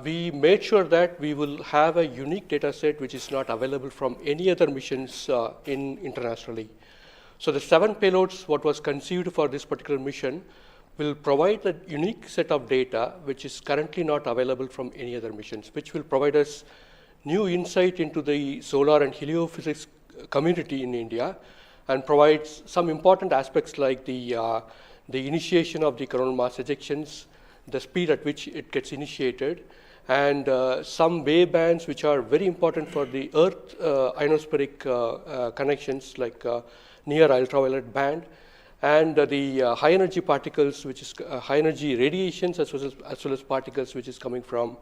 we made sure that we will have a unique data set which is not available from any other missions internationally. So the 7 payloads, what was conceived for this particular mission, will provide a unique set of data which is currently not available from any other missions, which will provide us new insight into the solar and heliophysics community in India, and provides some important aspects like the initiation of the coronal mass ejections, the speed at which it gets initiated, and some wave bands which are very important for the Earth ionospheric connections, like near ultraviolet band, and the high energy particles, which is high energy radiations, as well as particles which is coming from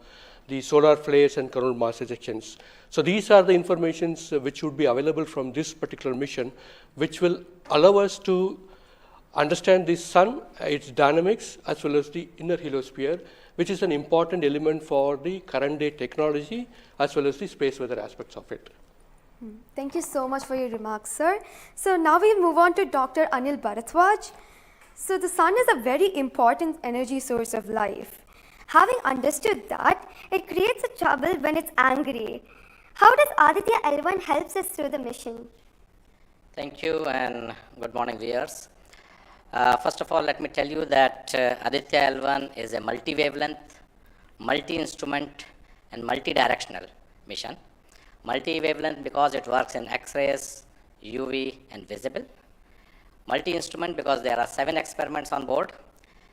the solar flares and coronal mass ejections. So these are the informations which would be available from this particular mission, which will allow us to understand the sun, its dynamics, as well as the inner heliosphere, which is an important element for the current day technology, as well as the space weather aspects of it. Thank you so much for your remarks, sir. So now we move on to Dr. Anil Bharadwaj. So the sun is a very important energy source of life. Having understood that, it creates a trouble when it's angry. How does Aditya L1 helps us through the mission? Thank you and good morning, viewers. First of all, let me tell you that Aditya L1 is a multi-wavelength, multi-instrument and multi-directional mission. Multi-wavelength because it works in X-rays, UV and visible. Multi-instrument because there are 7 experiments on board.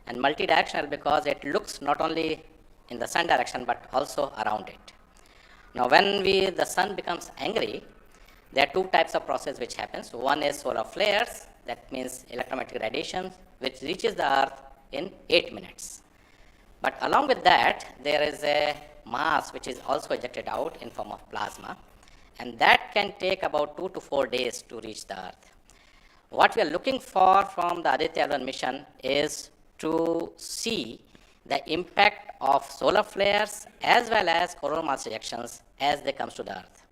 And multi-directional because it looks not only in the sun direction but also around it. Now when the sun becomes angry, there are 2 types of process which happens. One is solar flares, that means electromagnetic radiation, which reaches the earth in 8 minutes. But along with that, there is a mass which is also ejected out in form of plasma, and that can take about 2 to 4 days to reach the earth. What we are looking for from the Aditya L1 mission is to see the impact of solar flares as well as coronal mass ejections as they come to the earth.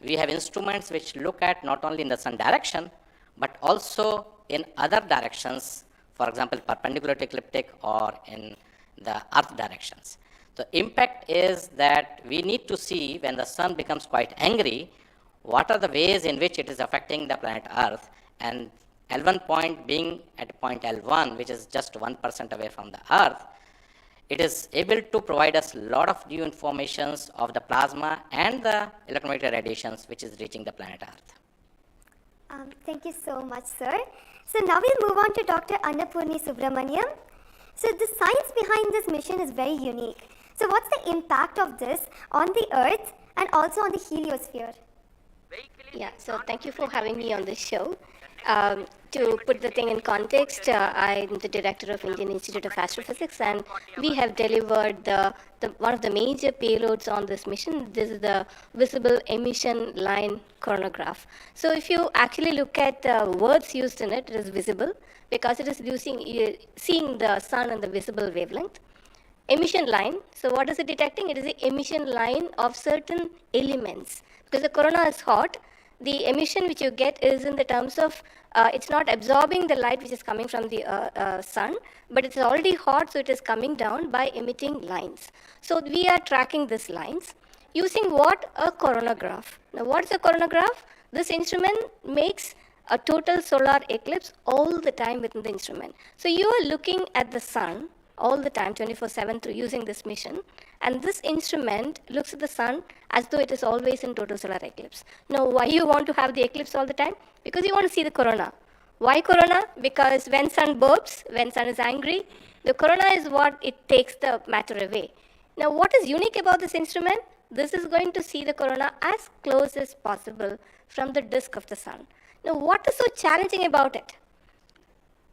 We have instruments which look at not only in the sun direction but also in other directions, for example perpendicular to ecliptic or in the earth directions. The impact is that we need to see when the sun becomes quite angry, what are the ways in which it is affecting the planet Earth, and L1 point being at point L1, which is just 1% away from the Earth, it is able to provide us a lot of new informations of the plasma and the electromagnetic radiations which is reaching the planet Earth. Thank you so much, sir. So now we'll move on to Dr. Annapurni Subramaniam. So the science behind this mission is very unique. So what's the impact of this on the Earth and also on the heliosphere? Yeah, so thank you for having me on this show. To put the thing in context, I'm the director of Indian Institute of Astrophysics, and we have delivered one of the major payloads on this mission. This is the visible emission line coronagraph. So if you actually look at the words used in it, it is visible because it is seeing the sun and the visible wavelength. Emission line, so what is it detecting? It is the emission line of certain elements. Because the corona is hot, the emission which you get is in the terms of, it's not absorbing the light which is coming from the sun, but it's already hot, so it is coming down by emitting lines. So we are tracking these lines using what? A coronagraph. Now what is a coronagraph? This instrument makes a total solar eclipse all the time within the instrument. So you are looking at the sun all the time, 24/7 through using this mission, and this instrument looks at the sun as though it is always in total solar eclipse. Now why you want to have the eclipse all the time? Because you want to see the corona. Why corona? Because when sun burps, when sun is angry, the corona is what it takes the matter away. Now what is unique about this instrument? This is going to see the corona as close as possible from the disk of the sun. Now what is so challenging about it?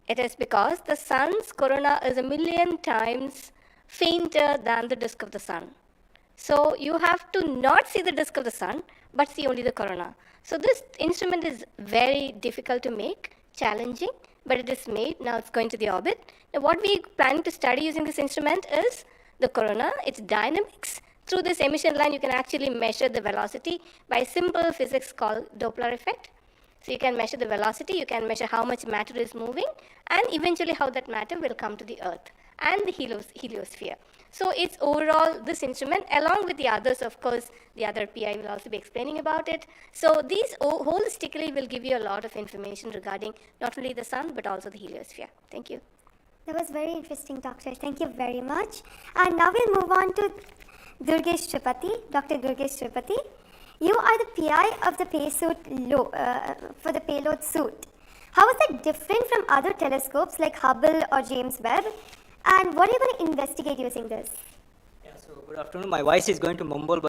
It is because the sun's corona is 1,000,000 times fainter than the disk of the sun. So you have to not see the disk of the sun, but see only the corona. So this instrument is very difficult to make. challenging, but it is made. Now it's going to the orbit. Now what we plan to study using this instrument is the corona, its dynamics. Through this emission line, you can actually measure the velocity by simple physics called Doppler effect. So you can measure the velocity, you can measure how much matter is moving, and eventually how that matter will come to the Earth and the heliosphere. So it's overall this instrument, along with the others, of course, the other PI will also be explaining about it. So these holistically will give you a lot of information regarding not only the sun, but also the heliosphere. Thank you. That was very interesting, Doctor. Thank you very much. And now we'll move on to Durgesh Tripathi, Dr. Durgesh Tripathi. You are the PI of the for the payload suit. How is that different from other telescopes like Hubble or James Webb? And what are you going to investigate using this? Yeah, so good afternoon. My voice is going to mumble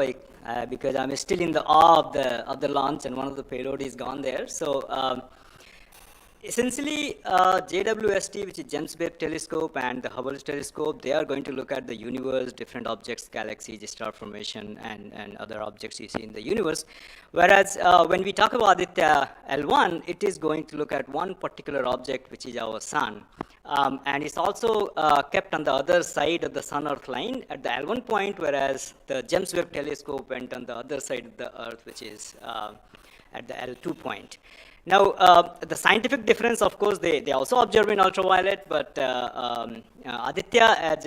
because I'm still in the awe of the launch, and one of the payload is gone there. So essentially, JWST, which is James Webb Telescope, and the Hubble Telescope, they are going to look at the universe, different objects, galaxies, star formation, and other objects you see in the universe. Whereas when we talk about Aditya L1, it is going to look at one particular object, which is our sun. And it's also kept on the other side of the Sun-Earth line at the L1 point, whereas the James Webb Telescope went on the other side of the Earth, which is at the L2 point. Now, the scientific difference, of course, they also observe in ultraviolet, but Aditya, as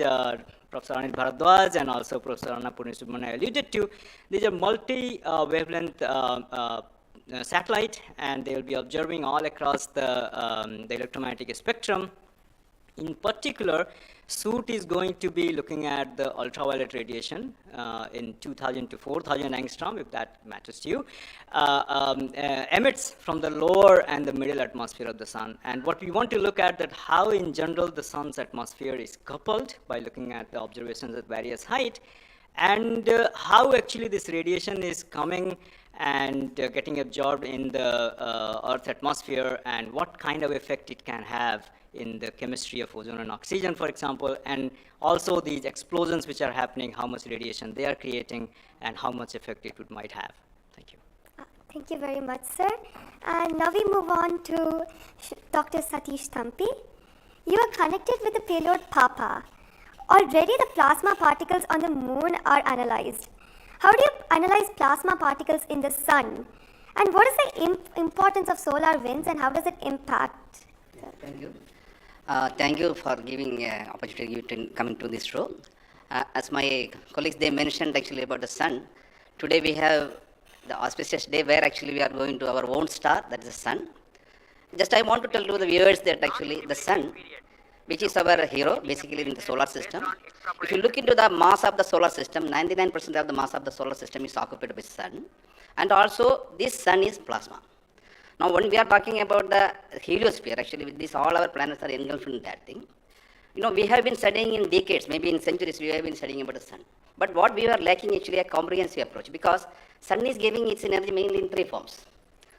Professor Anil Bharadwaj and also Professor Anna Purnisubramanian alluded to, these are multi-wavelength satellite, and they will be observing all across the electromagnetic spectrum. In particular, suit is going to be looking at the ultraviolet radiation in 2000 to 4000 angstrom, if that matters to you, emits from the lower and the middle atmosphere of the sun. And what we want to look at that how in general the sun's atmosphere is coupled by looking at the observations at various height, and how actually this radiation is coming and getting absorbed in the Earth atmosphere, and what kind of effect it can have in the chemistry of ozone and oxygen, for example, and also these explosions which are happening, how much radiation they are creating, and how much effect it might have. Thank you. Thank you very much, sir. And now we move on to Dr. Satish Thampi. You are connected with the payload PAPA. Already the plasma particles on the moon are analyzed. How do you analyze plasma particles in the sun? And what is the importance of solar winds, and how does it impact? Thank you. Thank you for giving opportunity to come into this role. As my colleagues, they mentioned actually about the sun. Today we have the auspicious day where actually we are going to our own star, that is the sun. Just I want to tell to the viewers that actually the sun, which is our hero basically in the solar system. If you look into the mass of the solar system, 99% of the mass of the solar system is occupied by sun. And also this sun is plasma. Now, when we are talking about the heliosphere, actually, with this, all our planets are engulfed in that thing. You know, we have been studying in decades, maybe in centuries, we have been studying about the sun. But what we are lacking actually a comprehensive approach, because sun is giving its energy mainly in three forms.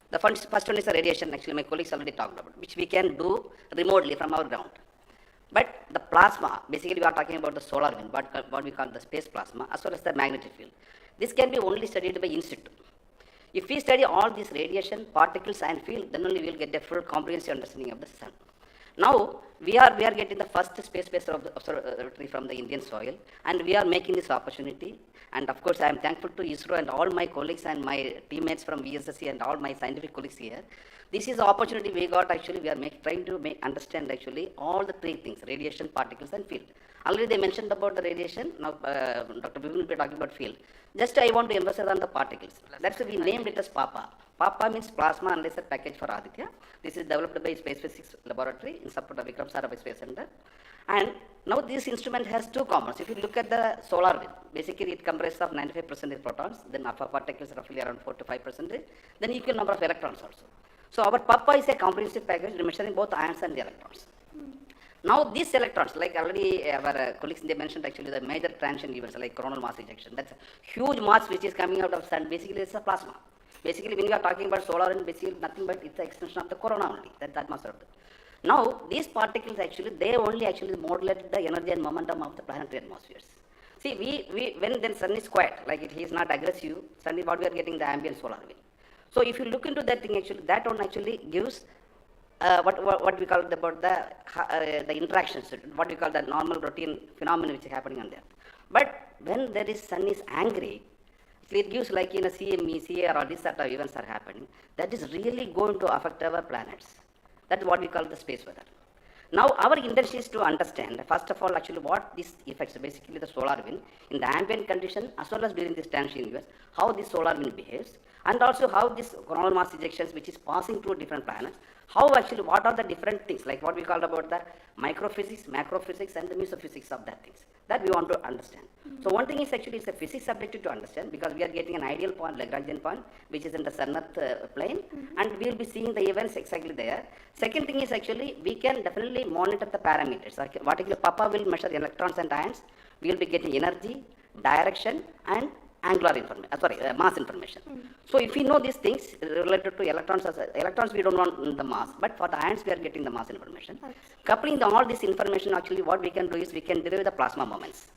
The first one is the radiation, actually, my colleagues already talked about, which we can do remotely from our ground. But the plasma, basically, we are talking about the solar wind, what we call the space plasma, as well as the magnetic field. This can be only studied by in situ. If we study all these radiation, particles and field, then only we will get a full comprehensive understanding of the sun. Now, we are getting the first space-based observatory from the Indian soil, and we are making this opportunity. And of course, I am thankful to ISRO and all my colleagues and my teammates from VSSC and all my scientific colleagues here. This is the opportunity we got actually, we are trying to understand actually all the three things, radiation, particles and field. Already they mentioned about the radiation, now Dr. Vivin will be talking about field. Just I want to emphasize on the particles. That's why we named it as PAPA. PAPA means Plasma Analyzer Package for Aditya. This is developed by Space Physics Laboratory in support of Vikram Sarabhai Space Center. And now this instrument has two components. If you look at the solar wind, basically it comprises of 95% protons, then alpha particles roughly around 4 to 5%, then equal number of electrons also. So our PAPA is a comprehensive package measuring both ions and the electrons. Now these electrons, like already our colleagues they mentioned actually the major transition events like coronal mass ejection. That's a huge mass which is coming out of sun. Basically it's a plasma. Basically when we are talking about solar and basically nothing but it's the extension of the corona only. That mass of it. Now these particles actually they only actually modulate the energy and momentum of the planetary atmospheres. See when then sun is quiet, like it is not aggressive, sun is what we are getting the ambient solar wind. So if you look into that thing actually, that one actually gives what we call about the interactions, what we call the normal routine phenomenon which is happening on there. But when there is sun is angry, it gives like in a CME, CAR, or this sort of events are happening, that is really going to affect our planets. That's what we call the space weather. Now, our intention is to understand, first of all, actually what this affects, basically the solar wind, in the ambient condition, as well as during this transition universe, how this solar wind behaves, and also how this coronal mass ejections, which is passing through different planets, how actually, what are the different things, like what we call about the microphysics, macrophysics, and the mesophysics of that things, that we want to understand. So one thing is actually it's a physics objective to understand, because we are getting an ideal point, Lagrangian point, which is in the sun-earth plane, and we will be seeing the events exactly there. Second thing is actually we can definitely monitor the parameters. Like what actually Papa will measure electrons and ions, we will be getting energy, direction, and angular information, mass information. So if we know these things related to electrons we don't want the mass, but for the ions we are getting the mass information. Coupling all this information, actually what we can do is we can derive the plasma moments.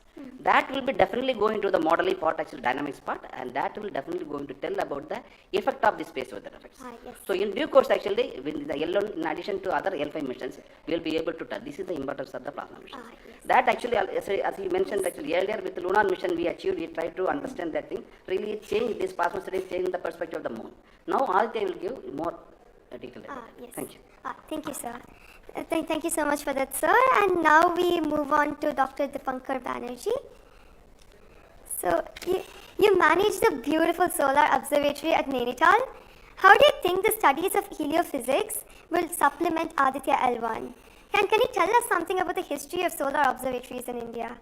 That will be definitely going to the modeling part, actually dynamics part, and that will definitely going to tell about the effect of the space weather effects. Yes. So in due course, actually, with the L1, in addition to other L5 missions, we will be able to tell. This is the importance of the plasma missions. Yes. That actually, as you mentioned, actually earlier with the lunar mission we achieved, we tried to understand that thing, really change this plasma studies, change the perspective of the moon. Now Aditya will give more detail about it. Yes. Thank you. Thank you, sir. Thank you so much for that, sir. And now we move on to Dr. Dipankar Banerjee. So, you manage the beautiful solar observatory at Nainital. How do you think the studies of heliophysics will supplement Aditya L1? Can you tell us something about the history of solar observatories in India?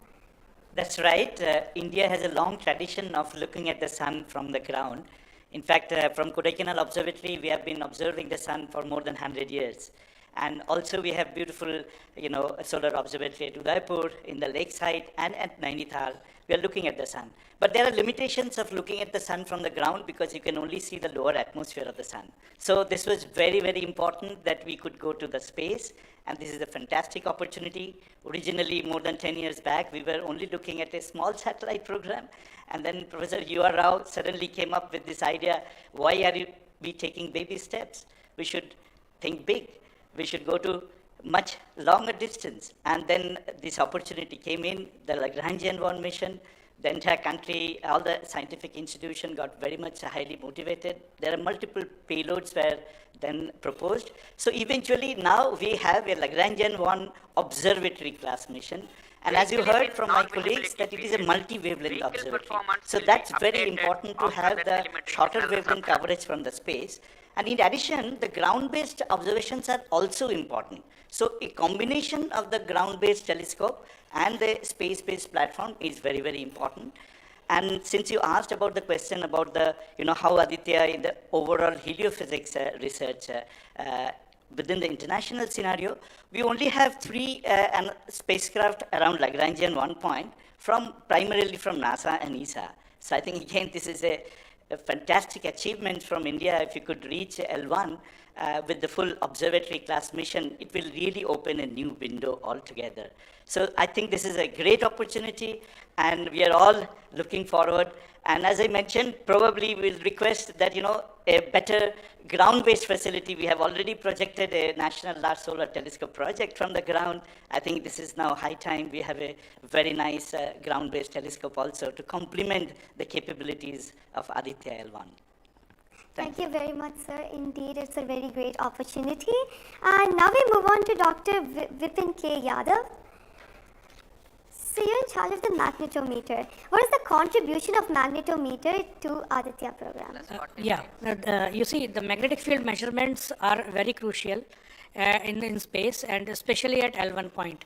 That's right. India has a long tradition of looking at the sun from the ground. In fact, from Kodaikanal Observatory, we have been observing the sun for more than 100 years. And also we have beautiful, solar observatory at Udaipur, in the lakeside, and at Nainital. We are looking at the sun. But there are limitations of looking at the sun from the ground because you can only see the lower atmosphere of the sun. So this was very, very important that we could go to the space. And this is a fantastic opportunity. Originally, more than 10 years back, we were only looking at a small satellite program. And then Professor U.R. Rao suddenly came up with this idea, why are we taking baby steps? We should think big. We should go to much longer distance. And then this opportunity came in, the Lagrangian 1 mission. The entire country, all the scientific institution got very much highly motivated. There are multiple payloads were then proposed. So eventually now we have a Lagrangian 1 observatory class mission. And as you heard from my colleagues, that it is a multi-wavelength observatory. So that's very important to have the shorter wavelength coverage from the space. And in addition, the ground-based observations are also important. So a combination of the ground-based telescope and the space-based platform is very, very important. And since you asked about the question about the, how Aditya in the overall heliophysics research within the international scenario, we only have 3 spacecraft around Lagrangian 1 point, primarily from NASA and ESA. So I think again this is a fantastic achievement from India. If you could reach L1 with the full observatory class mission, it will really open a new window altogether. So I think this is a great opportunity and we are all looking forward. And as I mentioned, probably we'll request that, a better ground-based facility. We have already projected a National Large Solar Telescope project from the ground. I think this is now high time we have a very nice ground-based telescope also to complement the capabilities of Aditya L1. Thank you very much, sir. Indeed, it's a very great opportunity. And now we move on to Dr. Vipin K. Yadav. So you're in charge of the magnetometer. What is the contribution of magnetometer to Aditya program? You see, the magnetic field measurements are very crucial in space and especially at L1 point.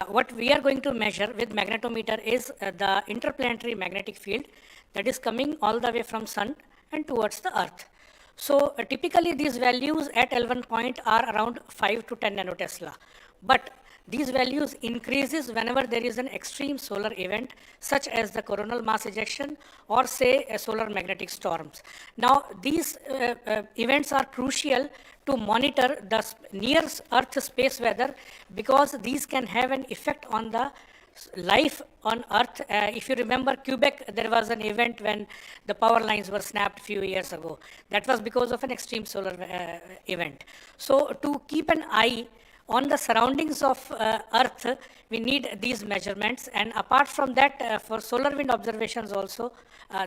What we are going to measure with magnetometer is the interplanetary magnetic field that is coming all the way from sun and towards the earth. So typically these values at L1 point are around 5 to 10 nanotesla. But these values increases whenever there is an extreme solar event such as the coronal mass ejection or say a solar magnetic storms. Now these events are crucial to monitor the near earth space weather because these can have an effect on the life on Earth. If you remember Quebec, there was an event when the power lines were snapped a few years ago. That was because of an extreme solar event. So to keep an eye on the surroundings of Earth, we need these measurements, and apart from that, for solar wind observations also,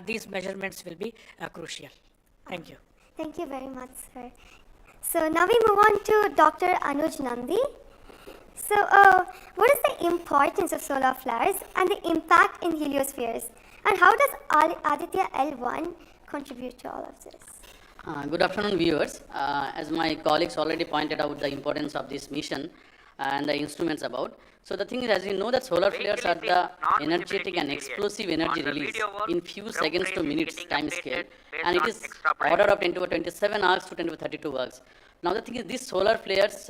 these measurements will be crucial. Thank you. Thank you very much, sir. So now we move on to Dr. Anuj Nandi. So what is the importance of solar flares and the impact in heliospheres? And how does Aditya L1 contribute to all of this? Good afternoon, viewers. As my colleagues already pointed out the importance of this mission and the instruments about. So the thing is, as you know, that solar flares are the energetic and explosive energy release in few seconds to minutes time scale, and it is order of 10 to the 27 arcs to 10 to the 32 arcs. Now the thing is, these solar flares,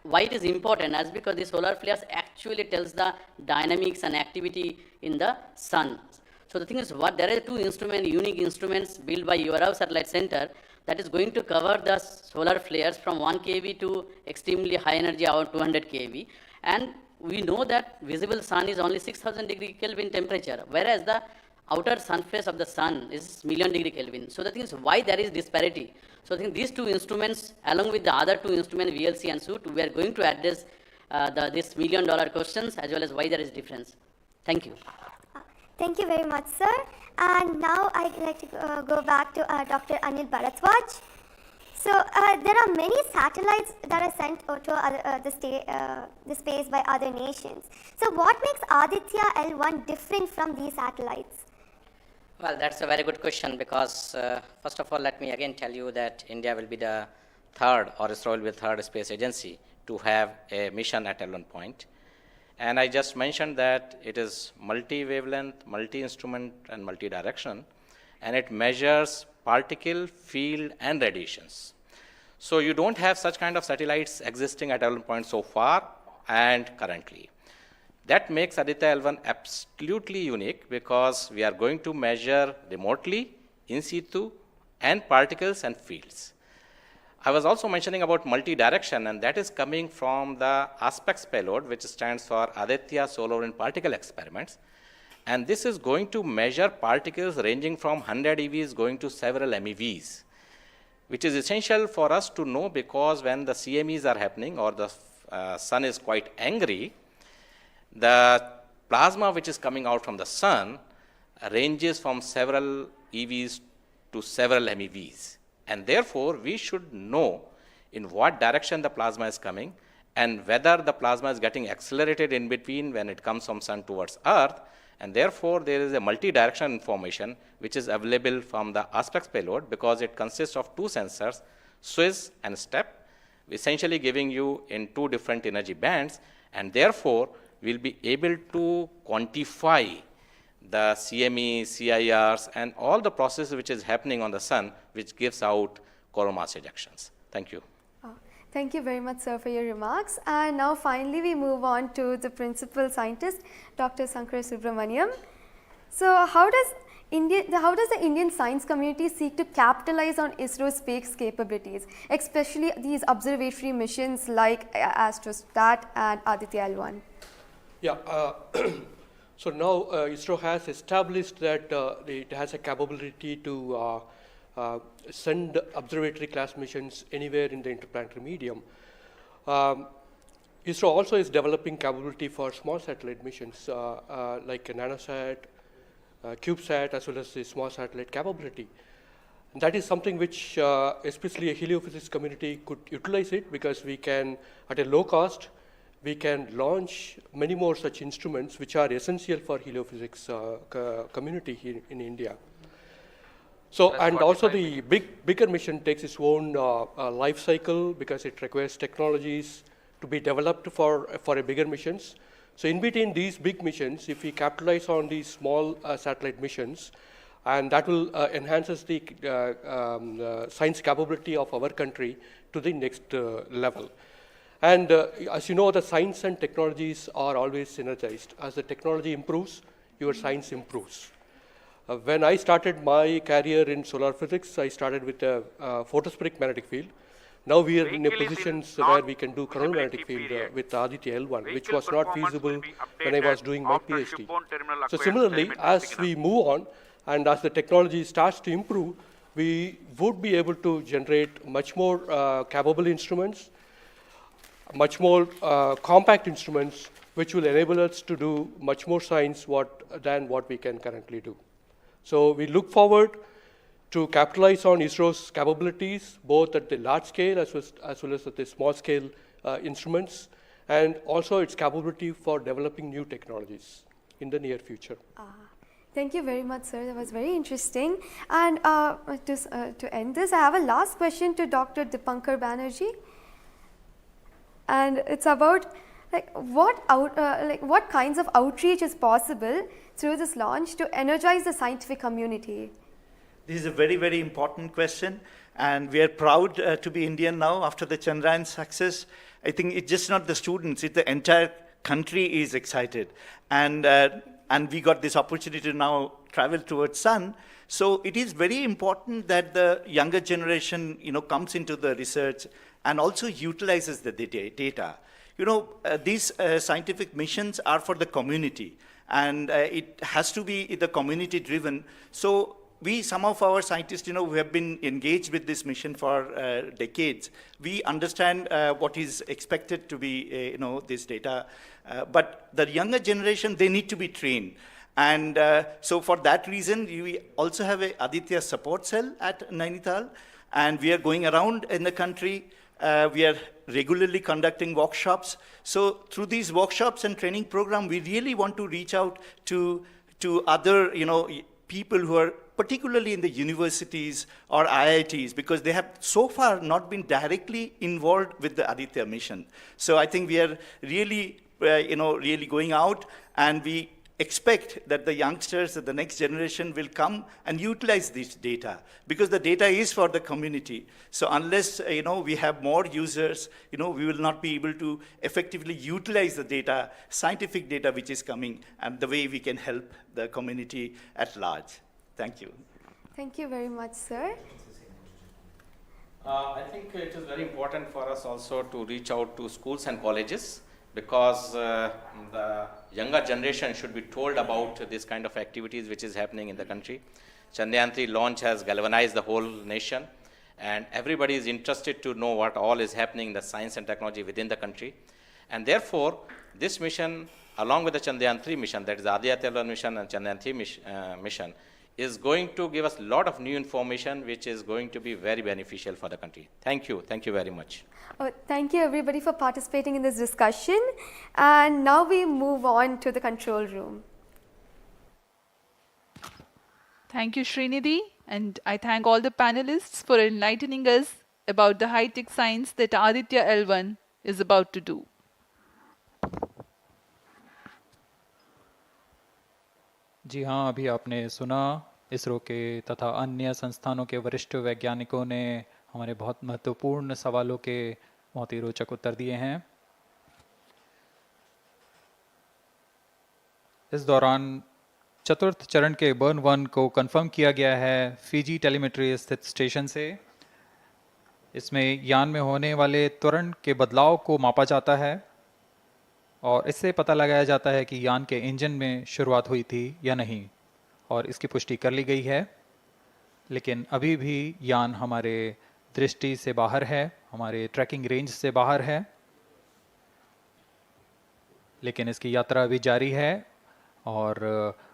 why it is important, as because the solar flares actually tells the dynamics and activity in the sun. So the thing is, what there are two unique instruments built by ISRO Satellite Center that is going to cover the solar flares from 1 kV to extremely high energy, about 200 kV. And we know that visible sun is only 6000 degree Kelvin temperature, whereas the outer surface of the sun is million degree Kelvin. So the thing is, why there is disparity. So I think these two instruments, along with the other two instruments, VLC and SUIT, we are going to address this $1 million questions as well as why there is difference. Thank you. Thank you very much, sir. And now I'd like to go back to Dr. Anil Bharadwaj. So there are many satellites that are sent to the space by other nations. So what makes Aditya L1 different from these satellites? Well, that's a very good question, because first of all, let me again tell you that India will be the third, or ISRO will be the third space agency to have a mission at L1 point. And I just mentioned that it is multi-wavelength, multi-instrument, and multi-direction, and it measures particle, field, and radiations. So you don't have such kind of satellites existing at L1 point so far and currently. That makes Aditya L1 absolutely unique, because we are going to measure remotely, in situ, and particles and fields. I was also mentioning about multi-direction, and that is coming from the aspects payload, which stands for Aditya Solar Wind Particle Experiments. And this is going to measure particles ranging from 100 EVs going to several MeVs, which is essential for us to know, because when the CMEs are happening or the sun is quite angry, the plasma which is coming out from the sun ranges from several EVs to several MeVs. And therefore, we should know in what direction the plasma is coming and whether the plasma is getting accelerated in between when it comes from sun towards earth. And therefore, there is a multi-direction information which is available from the aspects payload, because it consists of two sensors, SWIS and STEP, essentially giving you in two different energy bands, and therefore we'll be able to quantify the CME, CIRs, and all the processes which is happening on the sun, which gives out coronal mass ejections. Thank you. Thank you very much, sir, for your remarks. And now finally we move on to the principal scientist, Dr. Sankara Subramaniam. So how does the Indian science community seek to capitalize on ISRO's space capabilities, especially these observatory missions like Astrostat and Aditya L1? Yeah. So now ISRO has established that it has a capability to send observatory class missions anywhere in the interplanetary medium. ISRO also is developing capability for small satellite missions like a nanosat, CubeSat, as well as the small satellite capability. And that is something which especially a heliophysics community could utilize it, because we can, at a low cost, we can launch many more such instruments which are essential for heliophysics community here in India. So, and also the bigger mission takes its own life cycle, because it requires technologies to be developed for a bigger missions. So in between these big missions, if we capitalize on these small satellite missions, and that will enhances the science capability of our country to the next level. And as you know, the science and technologies are always synergized. As the technology improves, your science improves. When I started my career in solar physics, I started with a photospheric magnetic field. Now we are in a position where we can do coronal magnetic field with Aditya L1, which was not feasible when I was doing my PhD. So similarly, as we move on and as the technology starts to improve, we would be able to generate much more capable instruments, much more compact instruments, which will enable us to do much more science than what we can currently do. So we look forward to capitalize on ISRO's capabilities, both at the large scale as well as at the small scale instruments, and also its capability for developing new technologies in the near future. Thank you very much, sir. That was very interesting. And to end this, I have a last question to Dr. Dipankar Banerjee. And it's about what kinds of outreach is possible through this launch to energize the scientific community? This is a very, very important question, and we are proud to be Indian now after the Chandrayaan success. I think it's just not the students, it's the entire country is excited. And we got this opportunity to now travel towards Sun. So it is very important that the younger generation, comes into the research and also utilizes the data. These scientific missions are for the community, and it has to be the community driven. So some of our scientists, who have been engaged with this mission for decades, we understand what is expected to be, this data. But the younger generation, they need to be trained. And so for that reason, we also have a Aditya support cell at Nainital, and we are going around in the country. We are regularly conducting workshops. So through these workshops and training program, we really want to reach out to other, people who are particularly in the universities or IITs, because they have so far not been directly involved with the Aditya mission. So I think we are really, really going out, and we expect that the youngsters, the next generation will come and utilize this data, because the data is for the community. So unless, we have more users, we will not be able to effectively utilize the data, scientific data which is coming, and the way we can help the community at large. Thank you. Thank you very much, sir. I think it is very important for us also to reach out to schools and colleges, because the younger generation should be told about this kind of activities which is happening in the country. Chandrayaan 3 launch has galvanized the whole nation, and everybody is interested to know what all is happening in the science and technology within the country. And therefore, this mission, along with the Chandrayaan 3 mission, that is the Aditya L1 mission and Chandrayaan 3 mission, is going to give us a lot of new information which is going to be very beneficial for the country. Thank you. Thank you very much. Thank you everybody for participating in this discussion. And now we move on to the control room. Thank you, Srinidhi. And I thank all the panelists for enlightening us about the high-tech science that Aditya L1 is about to do. जी हाँ, अभी आपने सुना इसरो के तथा अन्य संस्थानों के वरिष्ठ वैज्ञानिकों ने हमारे बहुत महत्वपूर्ण सवालों के बहुत ही रोचक उत्तर दिए हैं। इस दौरान चतुर्थ चरण के बर्न 1 को कंफर्म किया गया है फिजी टेलीमेट्री स्थित स्टेशन से। इसमें यान में होने वाले त्वरण के बदलाव को मापा जाता है और इससे पता लगाया जाता है कि यान के इंजन में शुरुआत हुई थी या नहीं, और इसकी पुष्टि कर ली गई है। लेकिन अभी भी यान हमारे दृष्टि से बाहर है, हमारे ट्रैकिंग रेंज से बाहर है, लेकिन इसकी यात्रा अभी जारी है। और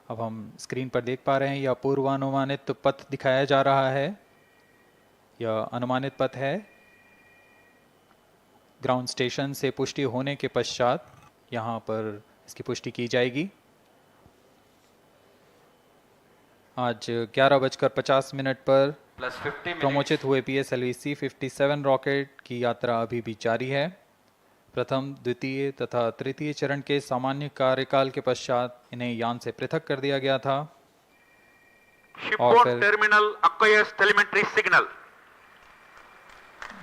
अब हम स्क्रीन पर देख पा रहे हैं, यह पूर्वानुमानित पथ दिखाया जा रहा है। यह अनुमानित पथ है। ग्राउंड स्टेशन से पुष्टि होने के पश्चात यहाँ पर इसकी पुष्टि की जाएगी। आज 11:50 पर प्रमोचित हुए PSLV C57 रॉकेट की यात्रा अभी भी जारी है। प्रथम, द्वितीय तथा तृतीय चरण के सामान्य कार्यकाल के पश्चात इन्हें यान से पृथक कर दिया गया था। और फिर टर्मिनल acquires telemetry signal.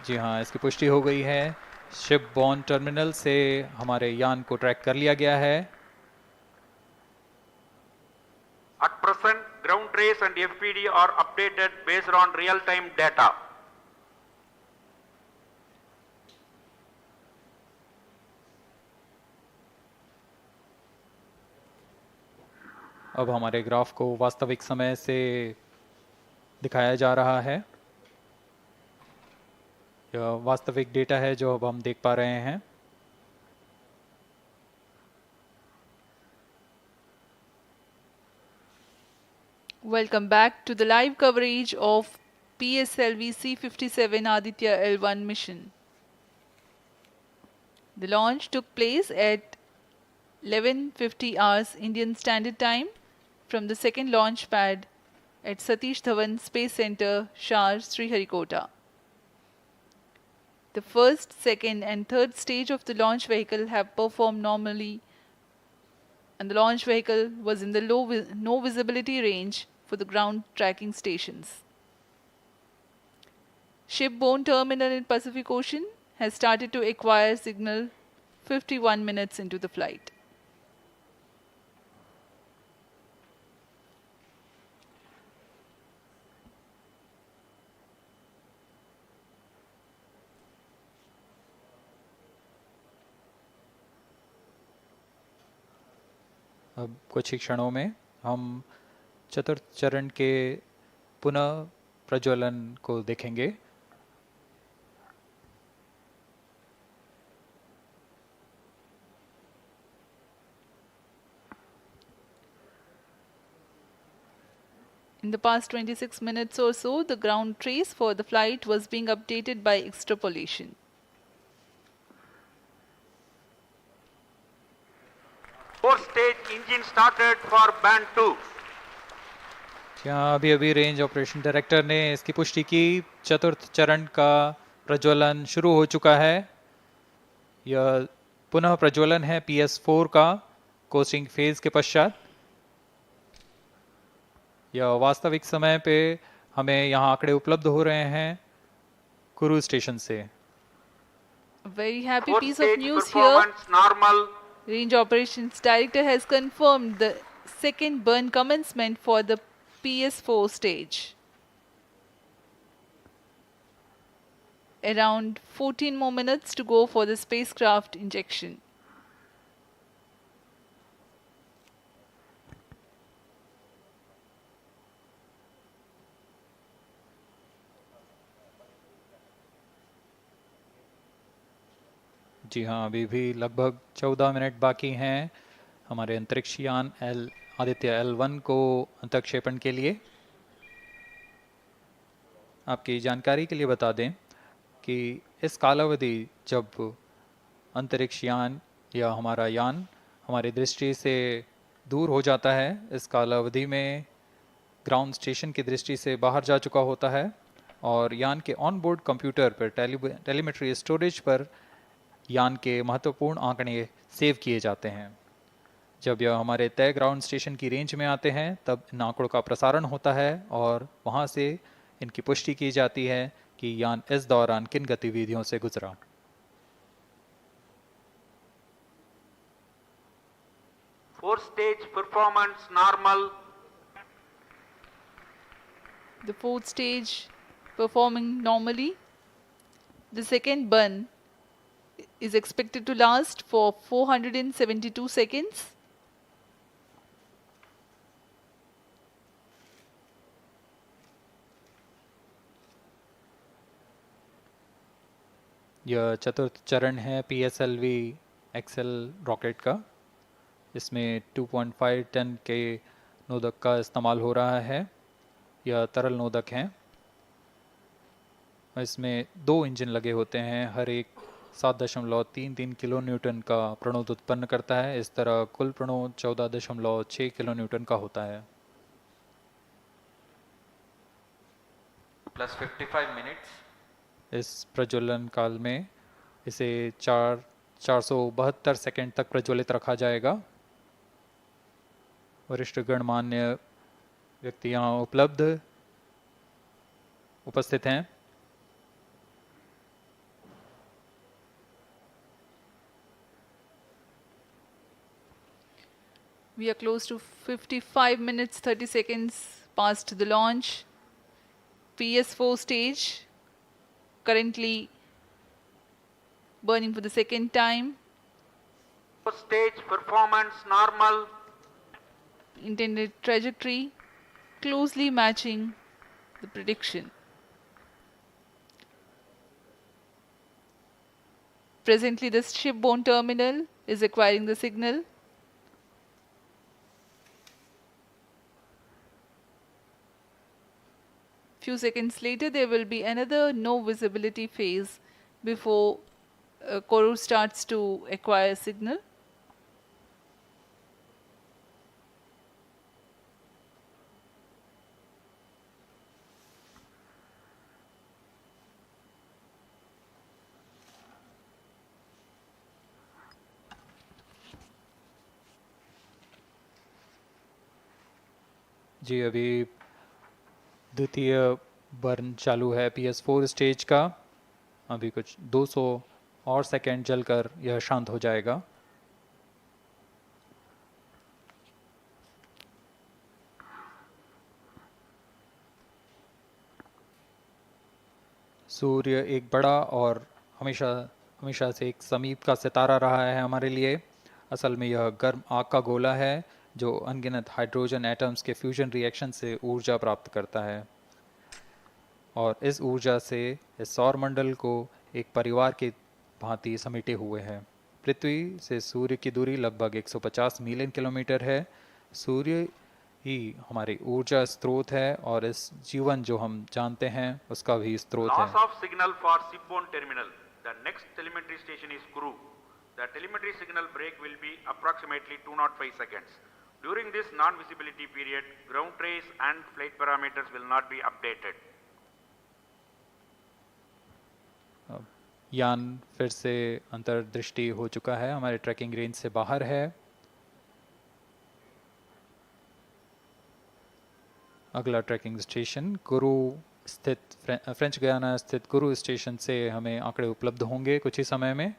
जी हाँ, इसकी पुष्टि हो गई है। शिपबॉर्न टर्मिनल से हमारे यान को ट्रैक कर लिया गया है। At present, ground trace and FPD are updated based on real-time data. अब हमारे ग्राफ को वास्तविक समय से दिखाया जा रहा है। यह वास्तविक डेटा है जो अब हम देख पा रहे हैं। Welcome back to the live coverage of PSLV C-57 Aditya L1 mission. The launch took place at 11:50 hours Indian Standard Time from the second launch pad at Satish Dhawan Space Center, Shar, Sriharikota. The first, second and third stage of the launch vehicle have performed normally, and the launch vehicle was in the no visibility range for the ground tracking stations. Shipborne terminal in Pacific Ocean has started to acquire signal 51 minutes into the flight. अब कुछ ही क्षणों में हम चतुर्थ चरण के पुनः प्रज्वलन को देखेंगे। In the past 26 minutes or so, the ground trace for the flight was being updated by extrapolation. Fourth stage engine started for band 2. यहाँ अभी रेंज ऑपरेशन डायरेक्टर ने इसकी पुष्टि की। चतुर्थ चरण का प्रज्वलन शुरू हो चुका है। यह पुनः प्रज्वलन है PS4 का कोस्टिंग फेज के पश्चात। यह वास्तविक समय पे हमें यहाँ आंकड़े उपलब्ध हो रहे हैं क्रूज स्टेशन से। Very happy piece of news here. Normal. Range Operations Director has confirmed the second burn commencement for the PS4 stage. Around 14 more minutes to go for the spacecraft injection. जी हाँ, अभी भी लगभग 14 minute बाकी हैं हमारे अंतरिक्ष यान आदित्य L1 को अंतक्षेपण के लिए। आपकी जानकारी के लिए बता दें कि इस कालावधि जब अंतरिक्ष यान या हमारा यान हमारी दृष्टि से दूर हो जाता है, इस कालावधि में ग्राउंड स्टेशन की दृष्टि से बाहर जा चुका होता है और यान के ऑन बोर्ड कंप्यूटर पर टेलीमेट्री स्टोरेज पर यान के महत्वपूर्ण आंकड़े सेव किए जाते हैं। जब यह हमारे तय ग्राउंड स्टेशन की रेंज में आते हैं तब इन आंकड़ों का प्रसारण होता है और वहां से इनकी पुष्टि की जाती है कि यान इस दौरान किन गतिविधियों से गुजरा। Fourth stage performance normal. The fourth stage performing normally. The second burn is expected to last for 472 seconds. यह चतुर्थ चरण है PSLV XL रॉकेट का। इसमें 2.5 टन के नोदक का इस्तेमाल हो रहा है। यह तरल नोदक हैं। इसमें 2 इंजन लगे होते हैं, हर एक 7.33 किलो न्यूटन का प्रणोद उत्पन्न करता है। इस तरह कुल प्रणोद 14.6 किलो न्यूटन का होता है। Plus 55 minutes. इस प्रज्वलन काल में इसे 472 सेकंड तक प्रज्वलित रखा जाएगा। वरिष्ठ गणमान्य व्यक्ति यहाँ उपस्थित हैं। We are close to 55 minutes 30 seconds past the launch. PS4 stage currently burning for the second time. Fourth stage performance normal. intended trajectory, closely matching the prediction. Presently, the shipborne terminal is acquiring the signal. Few seconds later, there will be another no visibility phase before Koru starts to acquire signal. जी अभी द्वितीय burn चालू है PS4 stage का। अभी कुछ 200 और second जलकर यह शांत हो जाएगा। सूर्य एक बड़ा और हमेशा से एक समीप का सितारा रहा है हमारे लिए। असल में यह गर्म आग का गोला है जो अनगिनत हाइड्रोजन एटम्स के फ्यूजन रिएक्शन से ऊर्जा प्राप्त करता है, और इस ऊर्जा से इस सौर मंडल को एक परिवार की भांति समेटे हुए है। पृथ्वी से सूर्य की दूरी लगभग 150 मिलियन किलोमीटर है। सूर्य ही हमारी ऊर्जा स्रोत है और इस जीवन जो हम जानते हैं उसका भी स्रोत है। Loss of signal for shipborne terminal. The next telemetry station is Kuru. The telemetry signal break will be approximately 205 seconds. During this non-visibility period, ground trace and flight parameters will not be updated. यान फिर से अंतर्दृष्टि हो चुका है, हमारे trekking range से बाहर है। अगला ट्रैकिंग स्टेशन कुरु स्थित फ्रेंच गयाना स्थित कुरु स्टेशन से हमें आंकड़े उपलब्ध होंगे कुछ ही समय में।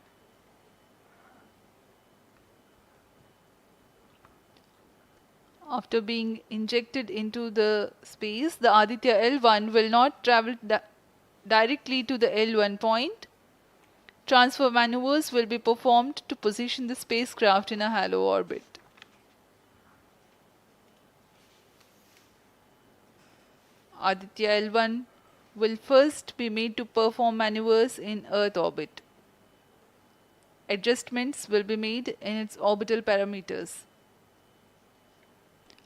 After being injected into the space, the Aditya L1 will not travel directly to the L1 point. Transfer maneuvers will be performed to position the spacecraft in a halo orbit. Aditya L1 will first be made to perform maneuvers in Earth orbit. Adjustments will be made in its orbital parameters.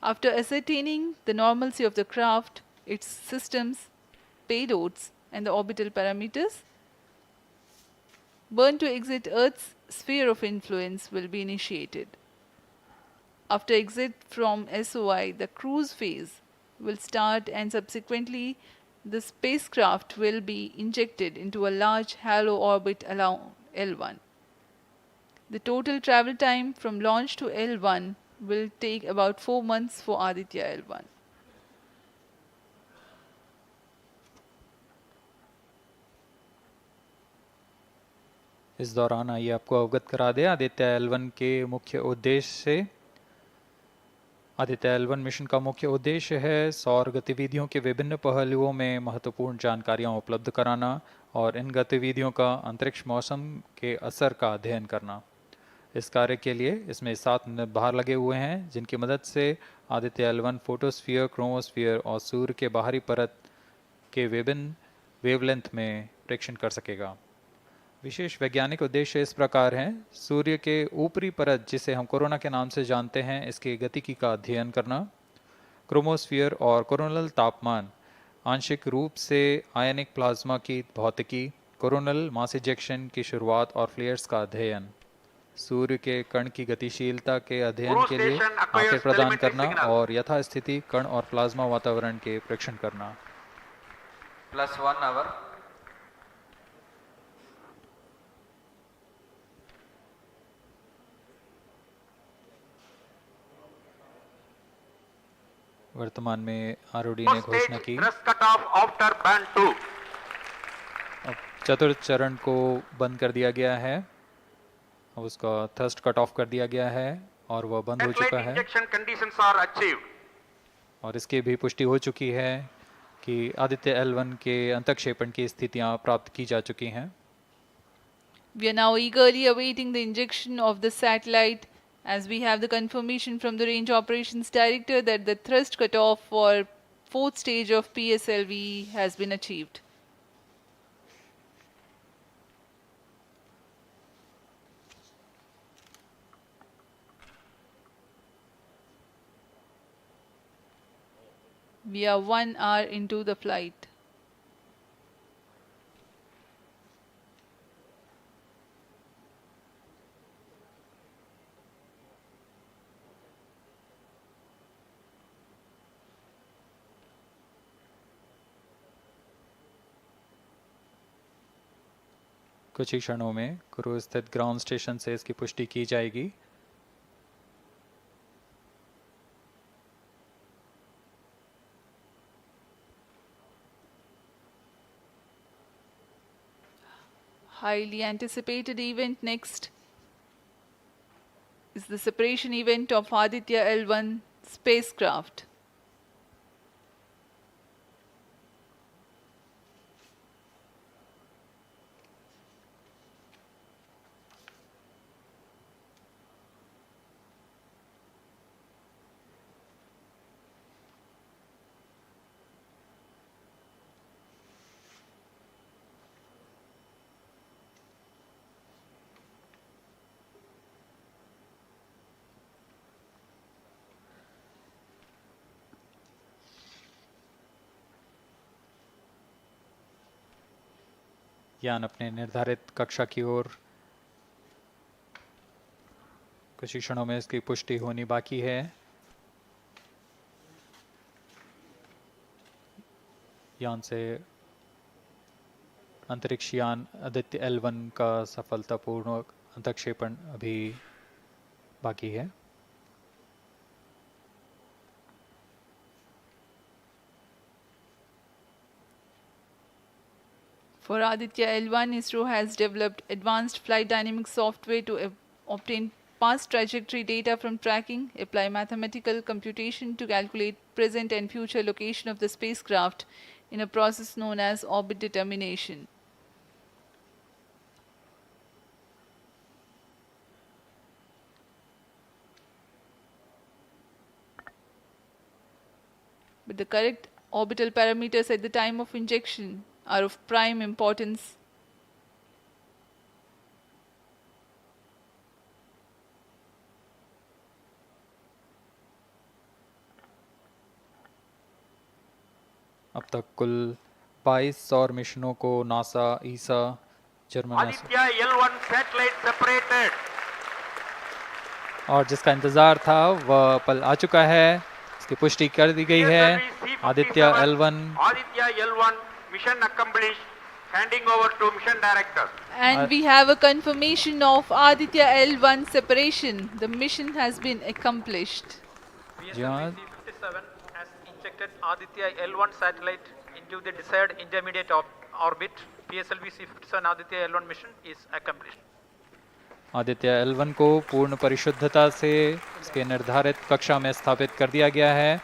After ascertaining the normalcy of the craft, its systems, payloads, and the orbital parameters, burn to exit Earth's sphere of influence will be initiated. After exit from SOI, the cruise phase will start, and subsequently the spacecraft will be injected into a large halo orbit along L1. The total travel time from launch to L1 will take about 4 months for Aditya L1. इस दौरान आइए आपको अवगत करा दें Aditya L1 के मुख्य उद्देश्य से। आदित्य L1 मिशन का मुख्य उद्देश्य है सौर गतिविधियों के विभिन्न पहलुओं में महत्वपूर्ण जानकारियां उपलब्ध कराना और इन गतिविधियों का अंतरिक्ष मौसम के असर का अध्ययन करना। इस कार्य के लिए इसमें 7 निर्धार लगे हुए हैं जिनकी मदद से आदित्य L1 फोटोस्फीयर, क्रोमोस्फीयर और सूर्य के बाहरी परत के विभिन्न वेवलेंथ में प्रेक्षण कर सकेगा। विशेष वैज्ञानिक उद्देश्य इस प्रकार हैं: सूर्य के ऊपरी परत जिसे हम कोरोना के नाम से जानते हैं, इसके गतिकी का अध्ययन करना, क्रोमोस्फीयर और कोरोनल तापमान, आंशिक रूप से आयनिक प्लाज्मा की भौतिकी, कोरोनल मास इजेक्शन की शुरुआत और फ्लेयर्स का अध्ययन, सूर्य के कण की गतिशीलता के अध्ययन के लिए आंकड़े प्रदान करना और यथास्थिति कण और प्लाज्मा वातावरण के प्रेक्षण करना। +1 hour. वर्तमान में आरओडी ने घोषणा की अब चतुर्थ चरण को बंद कर दिया गया है। अब उसका थ्रस्ट कट ऑफ कर दिया गया है और वह बंद हो चुका है और इसकी भी पुष्टि हो चुकी है कि आदित्य L1 के अंतक्षेपण की स्थितियां प्राप्त की जा चुकी हैं। We are now eagerly awaiting the injection of the satellite as we have the confirmation from the Range Operations Director that the thrust cutoff for 4th stage of PSLV has been achieved. We are 1 hour into the flight. कुछ ही क्षणों में cruise स्थित ground station से इसकी पुष्टि की जाएगी। Highly anticipated event next is the separation event of Aditya L1 spacecraft. यान अपने निर्धारित कक्षा की ओर कुछ ही क्षणों में इसकी पुष्टि होनी बाकी है। यान से अंतरिक्ष यान आदित्य L1 का सफलतापूर्ण अंतक्षेपण अभी बाकी है। For Aditya L1, ISRO has developed advanced flight dynamics software to obtain past trajectory data from tracking, apply mathematical computation to calculate present and future location of the spacecraft in a process known as orbit determination. But the correct orbital parameters at the time of injection are of prime importance. अब तक कुल 22 सौर मिशनों को NASA, ईसा, German Aditya L1 satellite separated. और जिसका इंतजार था वह पल आ चुका है। इसकी पुष्टि कर दी गई है। Aditya L1 Aditya L1 mission accomplished. Handing over to mission director. And we have a confirmation of Aditya L1 separation. The mission has been accomplished. PSLV C57 has injected Aditya L1 satellite into the desired intermediate orbit. PSLV C57 Aditya L1 mission is accomplished. Aditya L1 को पूर्ण परिशुद्धता से इसके निर्धारित कक्षा में स्थापित कर दिया गया है।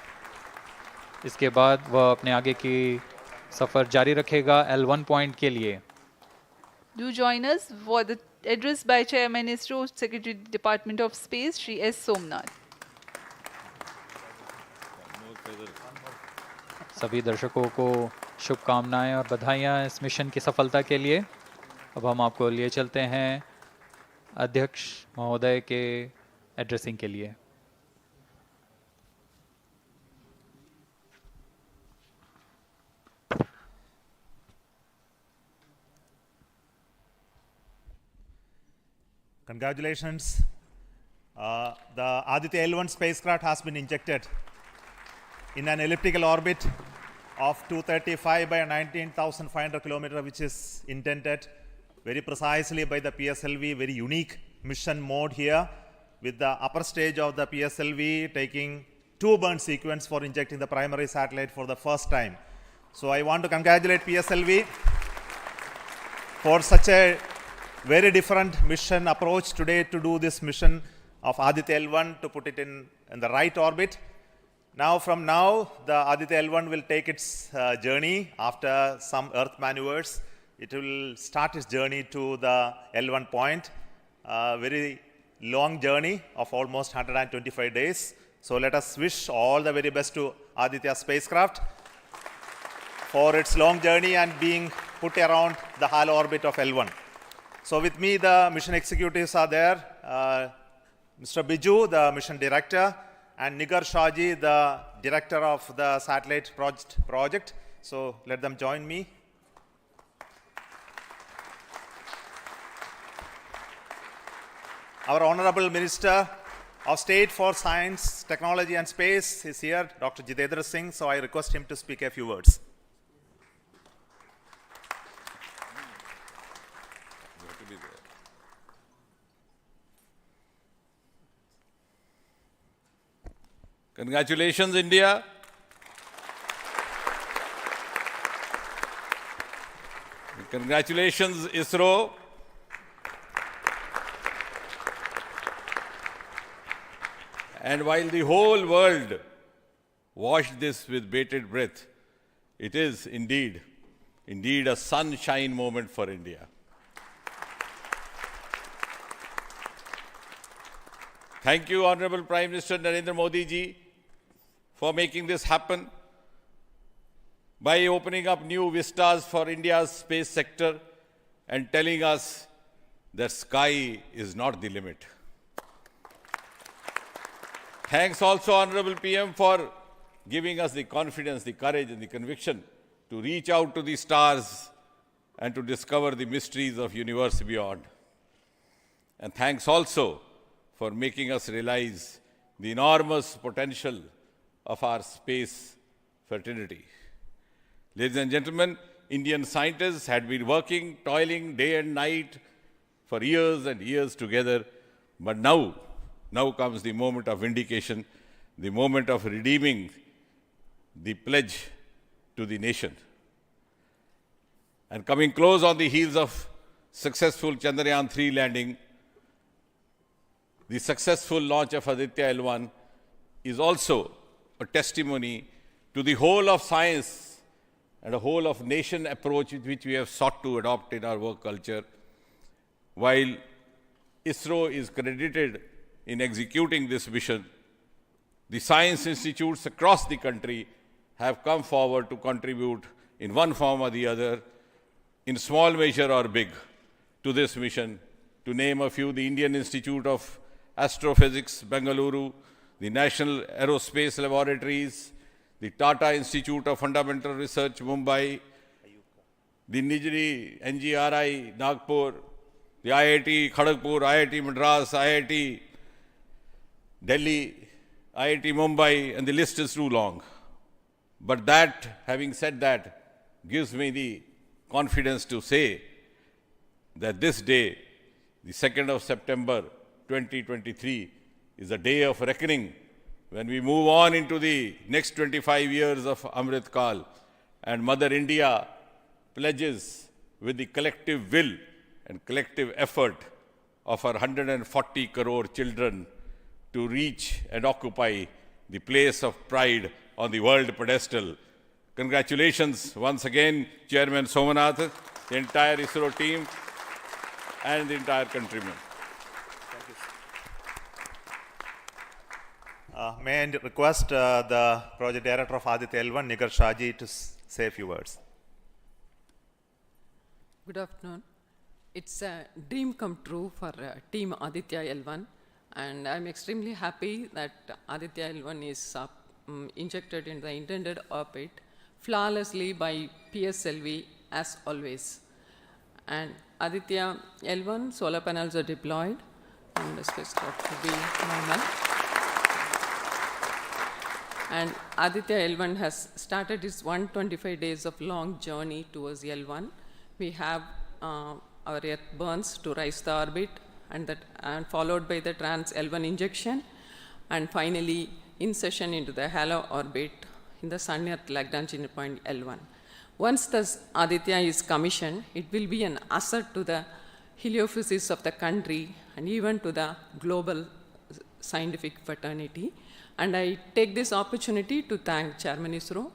इसके बाद वह अपने आगे की सफर जारी रखेगा L1 पॉइंट के लिए। Do join us for the address by Chairman ISRO Secretary Department of Space Shri S. Somnath. सभी दर्शकों को शुभकामनाएं और बधाइयां इस मिशन की सफलता के लिए। अब हम आपको लिए चलते हैं अध्यक्ष महोदय के एड्रेसिंग के लिए। Congratulations. The Aditya L1 spacecraft has been injected in an elliptical orbit of 235 by 19,500 kilometers, which is intended very precisely by the PSLV, very unique mission mode here, with the upper stage of the PSLV taking 2 burn sequence for injecting the primary satellite for the first time. So I want to congratulate PSLV for such a very different mission approach today to do this mission of Aditya L1 to put it in the right orbit. Now, from now, the Aditya L1 will take its journey after some Earth maneuvers. It will start its journey to the L1 point. Very long journey of almost 125 days. So let us wish all the very best to Aditya spacecraft for its long journey and being put around the halo orbit of L1. So with me, the mission executives are there. Mr. Biju, the mission director, and Nigar Shaji, the director of the satellite project. So let them join me. Our Honorable Minister of State for Science, Technology and Space is here, Dr. Jitendra Singh. So I request him to speak a few words. Congratulations, India. Congratulations, ISRO. And while the whole world watched this with bated breath, it is indeed a sunshine moment for India. Thank you, Honorable Prime Minister Narendra Modi ji, for making this happen by opening up new vistas for India's space sector and telling us that sky is not the limit. Thanks also, Honorable PM, for giving us the confidence, the courage and the conviction to reach out to the stars and to discover the mysteries of universe beyond. And thanks also for making us realize the enormous potential of our space fraternity. Ladies and gentlemen, Indian scientists had been working, toiling day and night for years and years together, but now comes the moment of vindication, the moment of redeeming the pledge to the nation. And coming close on the heels of successful Chandrayaan-3 landing, the successful launch of Aditya L1 is also a testimony to the whole of science and a whole of nation approach which we have sought to adopt in our work culture. While ISRO is credited in executing this mission, the science institutes across the country have come forward to contribute in one form or the other, in small measure or big, to this mission. To name a few, the Indian Institute of Astrophysics, Bengaluru, the National Aerospace Laboratories, the Tata Institute of Fundamental Research, Mumbai, the Nijri NGRI, Nagpur, the IIT Kharagpur, IIT Madras, IIT Delhi, IIT Mumbai, and the list is too long. But that, having said that, gives me the confidence to say that this day, the 2nd of September 2023, is a day of reckoning when we move on into the next 25 years of Amrit Kal, and Mother India pledges with the collective will and collective effort of our 140 crore children to reach and occupy the place of pride on the world pedestal. Congratulations once again, Chairman Somanath, the entire ISRO team, and the entire countrymen. May I request the project director of Aditya L1, Nigar Shaji, to say a few words. Good afternoon. It's a dream come true for Team Aditya L1, and I'm extremely happy that Aditya L1 is injected in the intended orbit flawlessly by PSLV as always. And Aditya L1 solar panels are deployed, and the spacecraft will be normal. And Aditya L1 has started its 125 days of long journey towards L1. We have our Earth burns to rise the orbit, and followed by the trans L1 injection, and finally insertion into the halo orbit in the Sun-Earth Lagrangian point L1. Once the Aditya is commissioned, it will be an asset to the heliophysics of the country and even to the global scientific fraternity. And I take this opportunity to thank Chairman ISRO,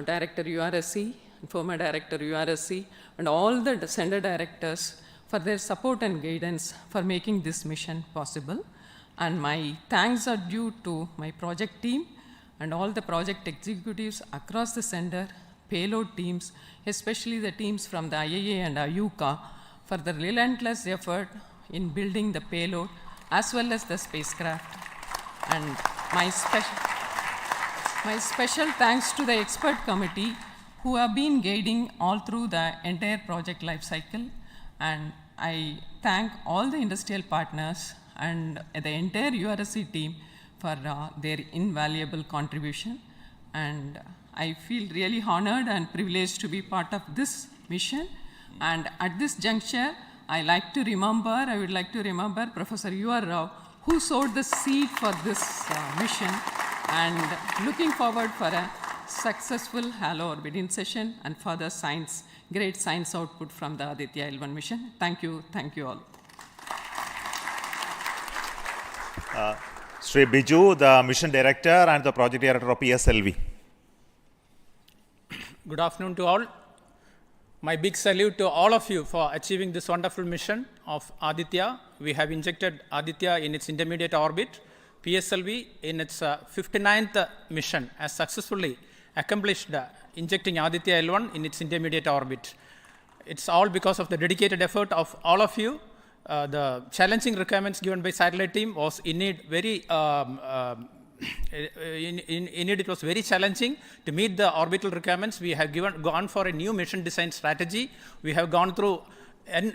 Director URSC, former Director URSC, and all the center directors for their support and guidance for making this mission possible. And my thanks are due to my project team and all the project executives across the center, payload teams, especially the teams from the IAA and IUCA, for the relentless effort in building the payload as well as the spacecraft. And my special thanks to the expert committee who have been guiding all through the entire project life cycle. And I thank all the industrial partners and the entire URSC team for their invaluable contribution. And I feel really honored and privileged to be part of this mission. And at this juncture, I would like to remember Professor U.R. Rao, who sowed the seed for this mission, and looking forward for a successful halo orbiting session and further great science output from the Aditya L1 mission. Thank you all. Sri Biju, the mission director and the project director of PSLV. Good afternoon to all. My big salute to all of you for achieving this wonderful mission of Aditya. We have injected Aditya in its intermediate orbit. PSLV in its 59th mission has successfully accomplished injecting Aditya L1 in its intermediate orbit. It's all because of the dedicated effort of all of you. The challenging requirements given by satellite team was indeed very it was very challenging to meet the orbital requirements. We have gone for a new mission design strategy. We have gone through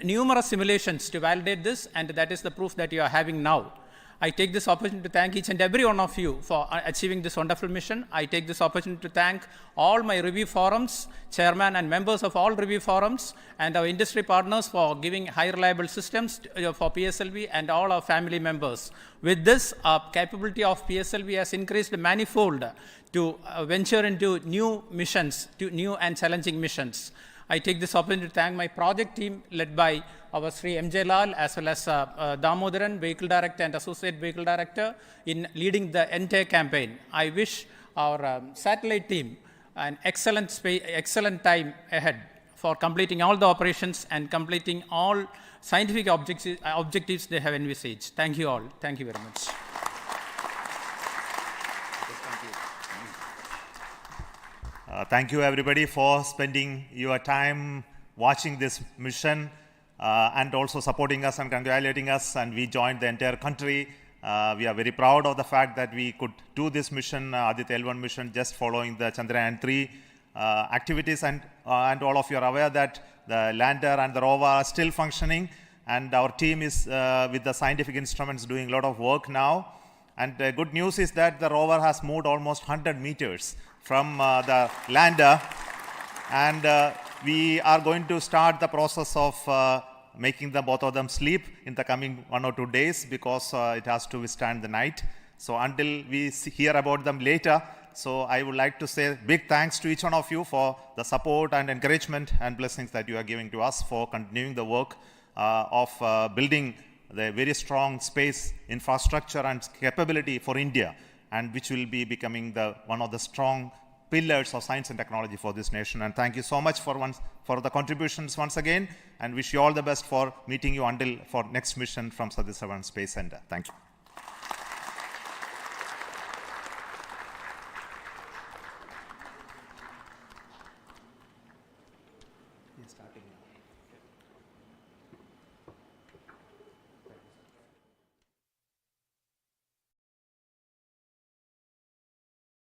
numerous simulations to validate this, and that is the proof that you are having now. I take this opportunity to thank each and every one of you for achieving this wonderful mission. I take this opportunity to thank all my review forums, chairman and members of all review forums, and our industry partners for giving high reliable systems for PSLV, and all our family members. With this, our capability of PSLV has increased manifold to venture into new missions, to new and challenging missions. I take this opportunity to thank my project team led by our Sri M.J. Lal, as well as Damodaran, Vehicle Director and Associate Vehicle Director, in leading the entire campaign. I wish our satellite team an excellent time ahead for completing all the operations and completing all scientific objectives they have envisaged. Thank you all. Thank you very much. Thank you everybody for spending your time watching this mission and also supporting us and congratulating us, and we joined the entire country. We are very proud of the fact that we could do this mission, Aditya L1 mission, just following the Chandrayaan 3 activities, and all of you are aware that the lander and the rover are still functioning, and our team is with the scientific instruments doing a lot of work now. And the good news is that the rover has moved almost 100 meters from the lander, and we are going to start the process of making both of them sleep in the coming 1 or 2 days, because it has to withstand the night. So until we hear about them later, so I would like to say big thanks to each one of you for the support and encouragement and blessings that you are giving to us for continuing the work of building the very strong space infrastructure and capability for India, and which will be becoming one of the strong pillars of science and technology for this nation. And thank you so much for the contributions once again, and wish you all the best for meeting you for next mission from Satish Dhawan Space Center. Thank you.